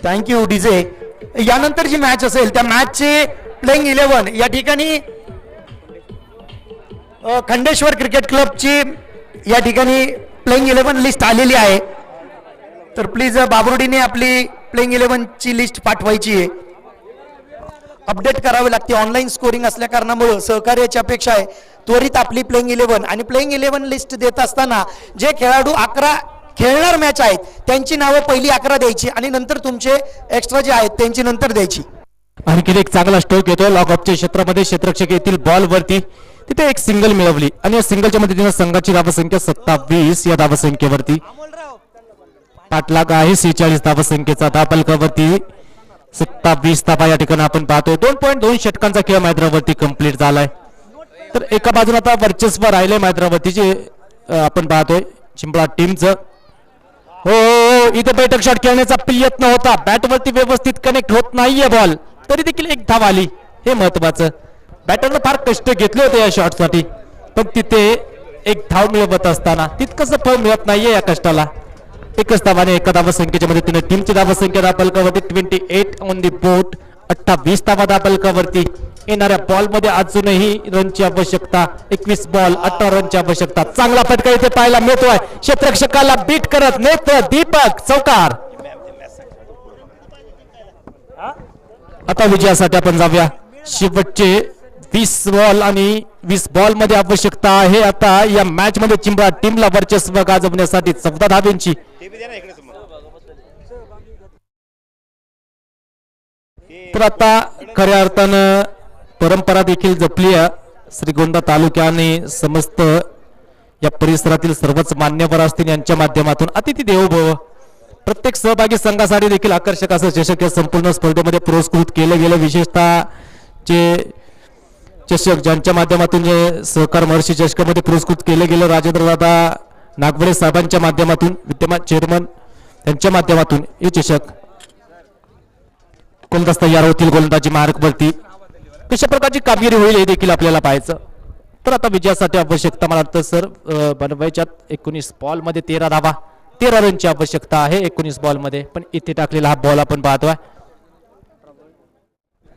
Thank you DJ. यानंतर जी मॅच असेल त्या मॅचचे प्लेइंग 11 या ठिकाणी खंडेश्वर क्रिकेट क्लबची या ठिकाणी प्लेइंग 11 लिस्ट आलेली आहे. तर प्लीज बाबुर्डीने आपली प्लेइंग 11 ची लिस्ट पाठवायची आहे. अपडेट करावी लागते. ऑनलाईन स्कोरिंग असल्या कारणामुळे सहकार्याची अपेक्षा आहे. त्वरित आपली प्लेइंग 11 आणि प्लेइंग 11 लिस्ट देत असताना जे खेळाडू 11 खेळणार मॅच आहेत त्यांची नावं पहिली 11 द्यायची आणि नंतर तुमचे एक्स्ट्रा जे आहेत त्यांची नंतर द्यायची. आणखी एक चांगला स्ट्रोक येतो लॉकअपच्या क्षेत्रामध्ये. क्षेत्ररक्षक येथील बॉल वरती तिथे एक सिंगल मिळवली आणि या सिंगलच्या मदतीने संघाची धावसंख्या 27 या धावसंख्येवरती. पाठलाग आहे 46 धावसंख्येचा. धावफलकावरती 27 धावा या ठिकाणी आपण पाहतोय. 2.2 षटकांचा खेळ मैदानावरती कंप्लीट झालाय. तर एका बाजूला आता वर्चस्व राहिले मैदानावरती जे आपण पाहतोय चिंबळा टीमचं. हो इथे बैठक शॉट खेळण्याचा प्रयत्न होता. बॅटवरती व्यवस्थित कनेक्ट होत नाहीये बॉल, तरी देखील एक धाव आली. हे महत्वाचं. बॅटरनं फार कष्ट घेतले होते या शॉटसाठी, पण तिथे एक धाव मिळवत असताना तितकंसं फळ मिळत नाहीये या कष्टाला. एकच धावाने एका धावसंख्येच्या मदतीने टीमची धावसंख्या धावफलकावरती 28 ऑन दी बोट. 28 धावा धावफलकावरती. येणाऱ्या बॉल मध्ये अजूनही रनची आवश्यकता. 21 बॉल 18 रनची आवश्यकता. चांगला फटका इथे पाहायला मिळतोय. क्षेत्ररक्षकाला बीट करत नेत्र दीपक चौकार. आता विजयासाठी आपण जाऊया. शेवटचे 20 बॉल आणि 20 बॉल मध्ये आवश्यकता आहे आता या मॅच मध्ये चिंबळा टीमला वर्चस्व गाजवण्यासाठी 14 धावांची. तर आता खऱ्या अर्थानं परंपरा देखील जपली आहे. श्रीगोंदा तालुक्याने समस्त या परिसरातील सर्वच मान्यवर असतील यांच्या माध्यमातून अतिथी देवो भव. प्रत्येक सहभागी संघासाठी देखील आकर्षक असं चषक या संपूर्ण स्पर्धेमध्ये पुरस्कृत केलं गेलं. विशेषतः जे चषक ज्यांच्या माध्यमातून जे सहकार महर्षी चषकामध्ये पुरस्कृत केले गेलं राजेंद्रदादा नागवडे साहेबांच्या माध्यमातून विद्यमान चेअरमन त्यांच्या माध्यमातून हे चषक गोलंदाज तयार होतील. गोलंदाजी मार्कवरती कशा प्रकारची कामगिरी होईल हे देखील आपल्याला पाहायचं. तर आता विजयासाठी आवश्यकता मला वाटतं सर बनवायच्यात 19 बॉल मध्ये 13 धावा. 13 रनची आवश्यकता आहे 19 बॉल मध्ये. पण इथे टाकलेला हा बॉल आपण पाहतोय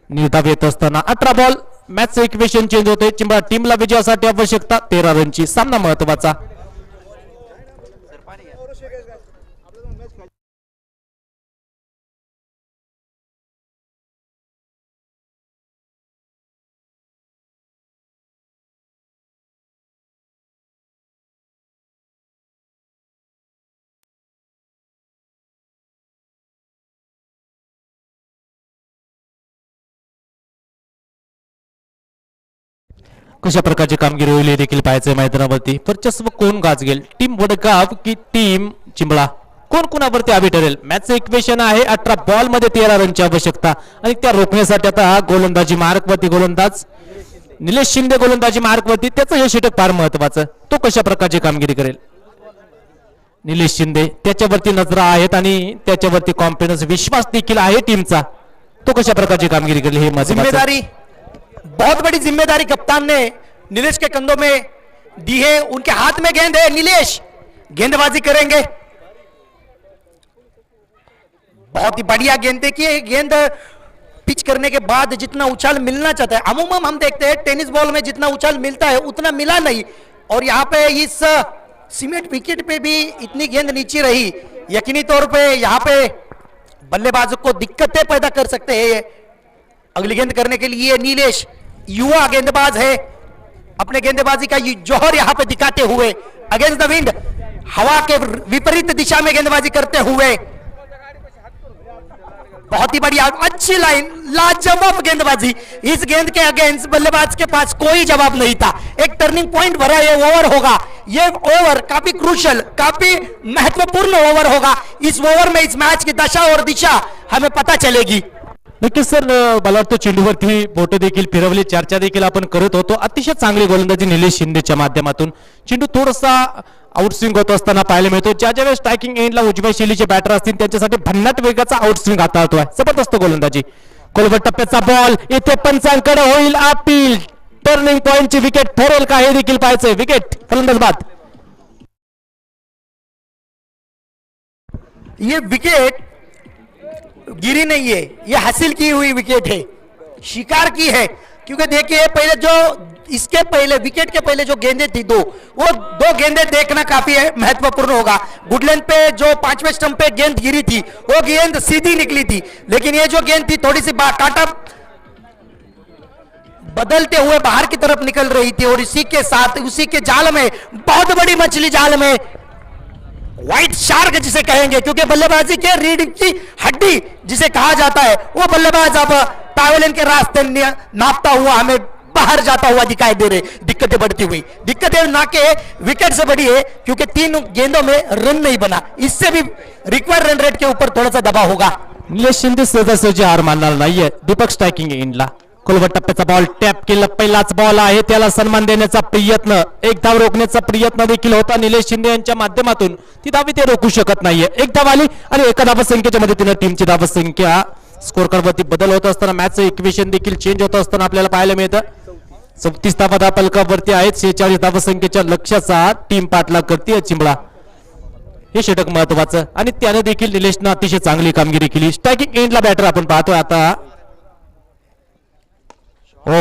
निर्धाव येत असताना 18 बॉल. मॅच इक्वेशन चेंज होते. चिंबळा टीमला विजयासाठी आवश्यकता 13 रनची. सामना महत्वाचा. कशा प्रकारची कामगिरी होईल हे देखील पाहायचंय मैदानावरती. वर्चस्व कोण गाजवेल, टीम वडगाव की टीम चिंबळा, कोण कोणावरती आवी ठरेल. मॅचचं इक्वेशन आहे 18 बॉल मध्ये 13 रनची आवश्यकता आणि त्या रोखण्यासाठी आता गोलंदाजी मार्कवरती गोलंदाज निलेश शिंदे गोलंदाजी मार्कवरती. त्याचं हे षटक फार महत्वाचं. तो कशा प्रकारची कामगिरी करेल. निलेश शिंदे त्याच्यावरती नजरा आहेत आणि त्याच्यावरती कॉन्फिडन्स विश्वास देखील आहे टीमचा. तो कशा प्रकारची कामगिरी करेल हे जिम्मेदारी, बहुत बड़ी जिम्मेदारी कप्तान ने नीलेश के कंधों में दी है. उनके हाथ में गेंद है. नीलेश गेंदबाजी करेंगे. बहुत ही बढ़िया गेंद. देखिए गेंद पिच करने के बाद जितना उछाल मिलना चाहता है, अमूमन हम देखते हैं टेनिस बॉल में जितना उछाल मिलता है उतना मिला नहीं. और यहाँ पे इस सीमेंट विकेट पे भी इतनी गेंद नीचे रही. यकीनी तौर पे यहाँ पे बल्लेबाज को दिक्कतें पैदा कर सकते हैं. अगली गेंद करने के लिए नीलेश युवा गेंदबाज है. अपने गेंदबाजी का जौहर यहाँ पे दिखाते हुए अगेंस्ट द विंड हवा के विपरीत दिशा में गेंदबाजी करते हुए बहुत ही बढ़िया अच्छी लाइन, लाजवाब गेंदबाजी. इस गेंद के अगेंस्ट बल्लेबाज के पास कोई जवाब नहीं था. एक टर्निंग पॉइंट भरा ये ओवर होगा. ये ओवर काफी क्रूशल, काफी महत्वपूर्ण ओवर होगा. इस ओवर में इस मैच की दशा और दिशा हमें पता चलेगी. नक्कीच सर. मला वाटतं चेंडूवरती बोटे देखील फिरवली, चर्चा देखील आपण करत होतो. अतिशय चांगली गोलंदाजी निलेश शिंदेच्या माध्यमातून. चेंडू थोडासा आउटस्विंग होत असताना पाहायला मिळतो. ज्या ज्या वेळेस स्ट्रायकिंग एंडला उजव्या शैलीचे बॅटर असतील त्यांच्यासाठी भन्नाट वेगाचा आउटस्विंग हाताळतोय. जबरदस्त गोलंदाजी. खोलवर टप्प्याचा बॉल इथे पंचांकडे होईल अपील. टर्निंग पॉइंटची विकेट ठरेल का हे देखील पाहायचंय. विकेट फलंदाज बाद. ये विकेट गिरी नहीं है, ये हासिल की हुई विकेट है, शिकार की है। क्योंकि देखिए पहले जो इसके पहले विकेट के पहले जो गेंदें थी वो दो गेंदें देखना काफी है महत्वपूर्ण होगा। वुडलैंड पे जो 5वें स्टंप पे गेंद गिरी थी वो गेंद सीधी निकली थी, लेकिन ये जो गेंद थी थोड़ी सी काटा बदलते हुए बाहर की तरफ निकल रही थी, और इसी के साथ उसी के जाल में बहुत बड़ी मछली जाल में, व्हाइट शार्क जिसे कहेंगे, क्योंकि बल्लेबाजी के रीढ़ की हड्डी जिसे कहा जाता है वो बल्लेबाज अब पैवेलियन के रास्ते नापता हुआ हमें बाहर जाता हुआ दिखाई दे रहे। दिक्कतें बढ़ती हुई, दिक्कतें ना के विकेट से बड़ी है क्योंकि 3 गेंदों में रन नहीं बना, इससे भी रिक्वायर्ड रन रेट के ऊपर थोड़ा सा दबाव होगा। निलेश शिंदे सदस्याची हार मानणार नाहीये. दीपक स्ट्रायकिंग एंडला खोलवर टप्प्याचा बॉल टॅप केला, पहिलाच बॉल आहे, त्याला सन्मान देण्याचा प्रयत्न, एक धाव रोखण्याचा प्रयत्न देखील होता निलेश शिंदे यांच्या माध्यमातून. ती धाव ते रोखू शकत नाहीये. एक धाव आली आणि एका धावसंख्येच्या मदतीने टीमची धावसंख्या स्कोर कार्डवरती बदल होत असताना मॅचचं इक्वेशन देखील चेंज होत असताना आपल्याला पाहायला मिळतं. 34 धावा धावफलकावरती आहेत. 46 धावसंख्येच्या लक्ष्याचा टीम पाठलाग करते चिंबळा. हे षटक महत्वाचं आणि त्याने देखील निलेशनं अतिशय चांगली कामगिरी केली. स्ट्रायकिंग एंडला बॅटर आपण पाहतोय आता. हो,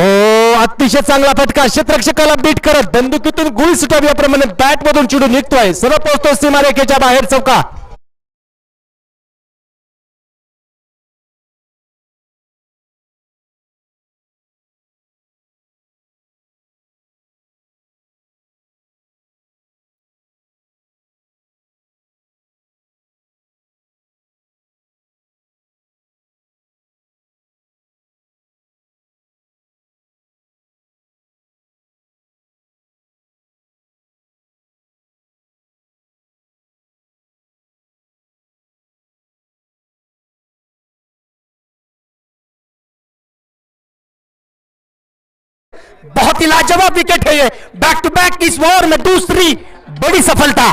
अतिशय चांगला फटका, क्षेत्ररक्षकाला बीट करत बंदुकीतून गुळ सुटाव्याप्रमाणे बॅट मधून चिडून निघतोय, सरळ पोहोचतोय सीमारेखेच्या बाहेर चौका. बहुत ही लाजवाब विकेट है ये, बैक टू बैक इस ओवर में दूसरी बड़ी सफलता।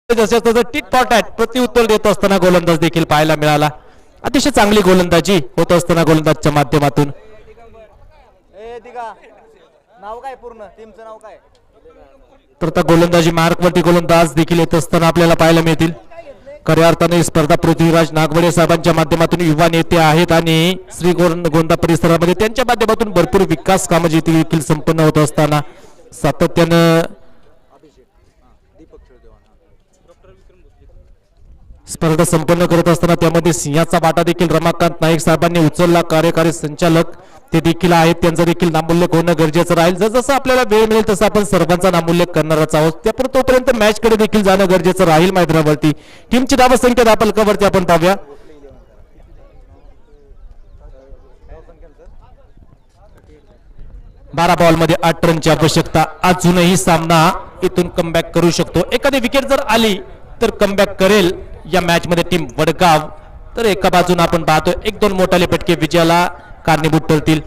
जसं टिट पॉट आहे प्रत्युत्तर देत असताना गोलंदाज देखील पाहायला मिळाला. अतिशय चांगली गोलंदाजी होत असताना गोलंदाजच्या माध्यमातून. नाव काय पूर्ण टीमचं नाव काय? तर आता गोलंदाजी मार्कवरती गोलंदाज देखील येत असताना आपल्याला पाहायला मिळतील. खऱ्या अर्थाने ही स्पर्धा पृथ्वीराज नागवडे साहेबांच्या माध्यमातून युवा नेते आहेत आणि श्रीगोंदा परिसरामध्ये त्यांच्या माध्यमातून भरपूर विकास कामं देखील संपन्न होत असताना सातत्यानं स्पर्धा संपन्न करत असताना त्यामध्ये सिंहाचा वाटा देखील रमाकांत नाईक साहेबांनी उचलला. कार्यकारी संचालक ते देखील आहेत, त्यांचा देखील नामोल्लेख होणं गरजेचं राहील. जसं आपल्याला वेळ मिळेल तसं आपण सर्वांचा नामोल्लेख करणारच आहोत. त्यापर्यंत तोपर्यंत मॅच कडे देखील जाणं गरजेचं राहील. मैदानावरती टीमची धावसंख्या धावफलकावरती आपण पाहूया. बारा बॉल मध्ये 8 रनची आवश्यकता. अजूनही सामना इथून कमबॅक करू शकतो. एखादी विकेट जर आली तर कमबॅक करेल या मॅच मध्ये टीम वडगाव. तर एका बाजूने आपण पाहतोय 1-2 मोठाले फटके विजयाला कारणीभूत ठरतील.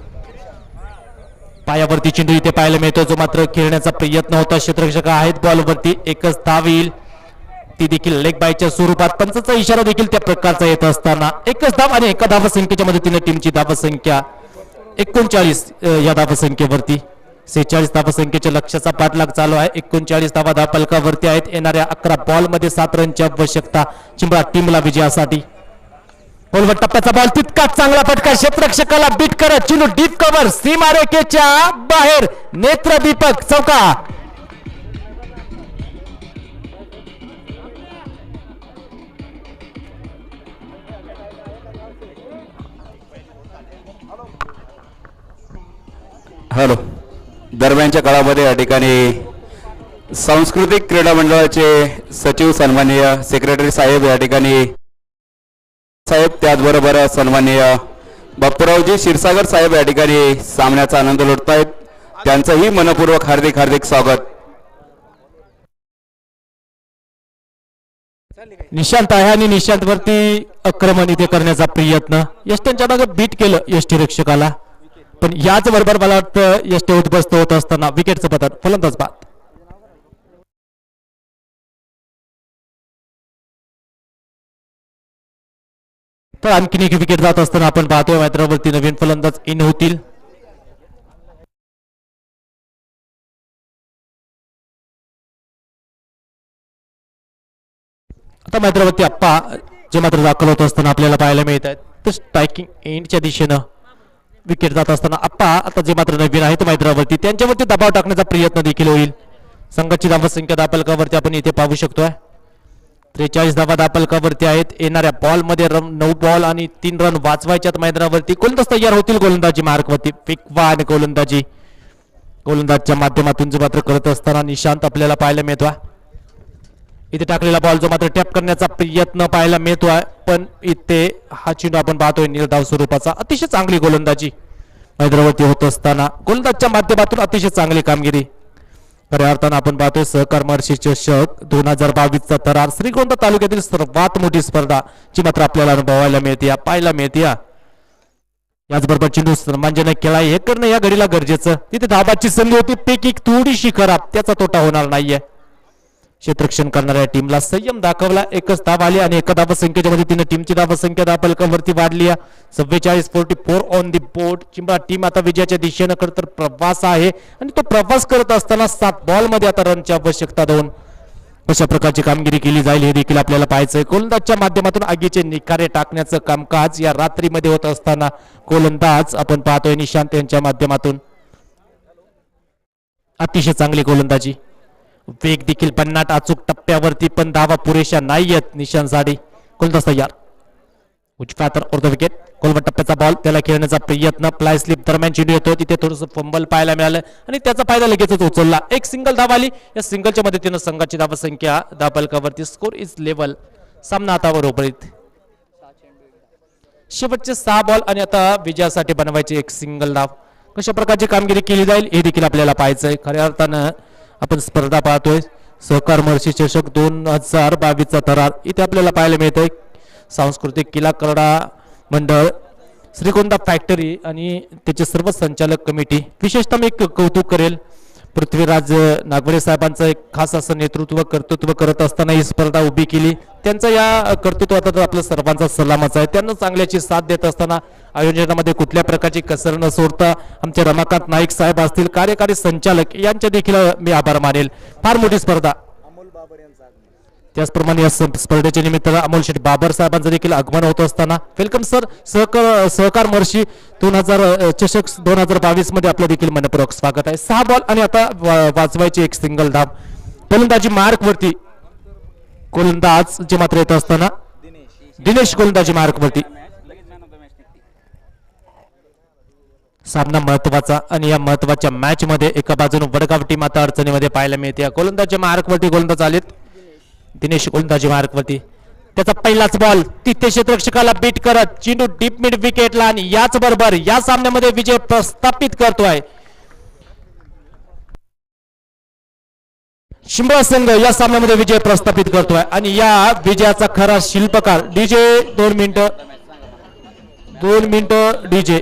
पायावरती चेंडू इथे पाहायला मिळतो, जो मात्र खेळण्याचा प्रयत्न होता. क्षेत्ररक्षक आहेत बॉलवरती. एकच धाव येईल, ती देखील लेग बायच्या स्वरूपात. पंचाचा इशारा देखील त्या प्रकारचा येत असताना एकच धाव आणि एका धावसंख्येच्या मदतीने टीमची धावसंख्या 39 या धावसंख्येवरती. 46 धावसंख्येच्या लक्ष्याचा पाठलाग चालू आहे. 39 धावा धावफलकावरती आहेत. येणाऱ्या 11 बॉल मध्ये 7 रनची आवश्यकता चिंबळा टीमला विजयासाठी. बॉलवर टप्प्याचा बॉल, तितकाच चांगला फटका, क्षेत्ररक्षकाला बीट करत चिनू डीप कव्हर, सीमारेखेच्या बाहेर, नेत्र दीपक चौका. हॅलो. दरम्यानच्या काळामध्ये या ठिकाणी सांस्कृतिक क्रीडा मंडळाचे सचिव सन्माननीय सेक्रेटरी साहेब या ठिकाणी साहेब, त्याचबरोबर सन्माननीय बापूरावजी क्षीरसागर साहेब या ठिकाणी सामन्याचा आनंद लुटतायत. त्यांचंही मनपूर्वक हार्दिक हार्दिक स्वागत. निशांत आहे आणि निशांत वरती आक्रमण इथे करण्याचा प्रयत्न यष्ट्यांच्या मागे बीट केलं यष्टी रक्षकाला, पण याच बरोबर मला वाटतं यष्टी उद्ध्वस्त होत असताना विकेटचं पतन. फलंदाज बाद. तर आणखीन एक विकेट जात असताना आपण पाहतोय मैदानावरती नवीन फलंदाज इन होतील. आता मैदानावरती आप्पा जे मात्र दाखल होत असताना आपल्याला पाहायला मिळत आहेत. तर स्ट्रायकिंग एंडच्या दिशेनं विकेट जात असताना आप्पा आता जे मात्र नवीन आहेत मैदानावरती त्यांच्यावरती दबाव टाकण्याचा प्रयत्न देखील होईल. संघाची धावसंख्या दापलकावरती आपण इथे पाहू शकतोय. 43 धावा दापलकावरती आहेत. येणाऱ्या बॉलमध्ये 9 बॉल आणि 3 रन वाचवायच्यात मैदानावरती. गोलंदाज तयार होतील गोलंदाजी मार्कवरती. वेगवान गोलंदाजी गोलंदाजच्या माध्यमातून जे मात्र करत असताना निशांत आपल्याला पाहायला मिळतोय. इथे टाकलेला बॉल जो मात्र टॅप करण्याचा प्रयत्न पाहायला मिळतोय, पण इथे हा चेंडू आपण पाहतोय निर्धाव स्वरूपाचा. अतिशय चांगली गोलंदाजी मैदानावरती होत असताना गोलंदाजच्या माध्यमातून अतिशय चांगली कामगिरी खऱ्या अर्थानं आपण पाहतोय. सहकार महर्षी चषक 2022चा थरार श्रीगोंदा तालुक्यातील सर्वात मोठी स्पर्धा जी मात्र आपल्याला अनुभवायला मिळते, पाहायला मिळते. याचबरोबर चेंडू सर्वांजने केला हे करणं या घडीला गरजेचं. तिथे धाबाची संधी होती, पैकी थोडीशी खराब, त्याचा तोटा होणार नाहीये. क्षेत्ररक्षण करणाऱ्या टीमला संयम दाखवला. एकच धाव आली आणि एका धावसंख्येच्या मध्ये तिने टीमची धावसंख्या दापलकावरती वाढली. 44-44 ऑन दी बोर्ड. चिंबा टीम आता विजयाच्या दिशेनं खरं तर प्रवास आहे आणि तो प्रवास करत असताना 7 बॉल मध्ये आता रनची आवश्यकता 2. कशा प्रकारची कामगिरी केली जाईल हे देखील आपल्याला पाहायचंय. गोलंदाजच्या माध्यमातून आगीचे निखारे टाकण्याचं कामकाज या रात्रीमध्ये होत असताना गोलंदाज आपण पाहतोय निशांत यांच्या माध्यमातून अतिशय चांगली गोलंदाजी. वेग देखील 50 अचूक टप्प्यावरती, पण धावा पुरेशा नाहीयेत निशांतसाठी. गोलंदाज तयार. उजव्या तर अर्ध विकेट. गोलवर टप्प्याचा बॉल त्याला खेळण्याचा प्रयत्न. प्लाय स्लिप दरम्यान चेंडू येतो, तिथे थोडंसं फंबल पाहायला मिळालं आणि त्याचा फायदा लगेचच उचलला. एक सिंगल धाव आली. या सिंगलच्या मदतीनं संघाची धावसंख्या दापलकावरती स्कोर इज लेवल. सामना आता बरोबरीत. शेवटचे 6 बॉल आणि आता विजयासाठी बनवायचे एक सिंगल धाव. कशा प्रकारची कामगिरी केली जाईल हे देखील आपल्याला पाहायचंय. खऱ्या अर्थानं आपण स्पर्धा पाहतोय सहकार महर्षी चषक 2022चा थरार. इथे आपल्याला पाहायला मिळतंय सांस्कृतिक किल्ला करडा मंडळ, श्रीगोंदा फॅक्टरी आणि त्याचे सर्व संचालक कमिटी. विशेषतः मी कौतुक करेल पृथ्वीराज नागवडे साहेबांचं एक खास असं कर्तृत्व करत असताना ही स्पर्धा उभी केली. त्यांचा या कर्तृत्वात आपल्या सर्वांचा सलामच आहे. त्यांना चांगल्याची साथ देत असताना आयोजनामध्ये कुठल्या प्रकारची कसर न सोडता आमचे रमाकांत नाईक साहेब असतील, कार्यकारी संचालक यांचे देखील मी आभार मानेल. फार मोठी स्पर्धा. त्याचप्रमाणे या स्पर्धेच्या निमित्तानं अमोल शेठ बाबर साहेबांचं देखील आगमन होत असताना वेलकम सर. सहकार महर्षी चषक 2022 मध्ये आपलं देखील मनपूर्वक स्वागत आहे. 6 बॉल आणि आता वाचवायची एक सिंगल धाव. गोलंदाजी मार्क वरती गोलंदाज जे मात्र येत असताना दिनेश गोलंदाजी मार्क वरती. सामना महत्वाचा आणि या महत्वाच्या मॅच मध्ये एका बाजूने वडगाव टीम आता अडचणीमध्ये पाहायला मिळते. गोलंदाजी मार्क वरती गोलंदाज आलेत. दिनेश गोलंदाजी मार्कवरती. त्याचा पहिलाच बॉल तिथे क्षेत्ररक्षकाला बीट करत चेंडू डीप मिड विकेटला आणि याच बरोबर या सामन्यामध्ये विजय प्रस्थापित करतोय शिंबा संघ. या सामन्यामध्ये विजय प्रस्थापित करतोय आणि या विजयाचा खरा शिल्पकार डीजे 2 मिनिटं डीजे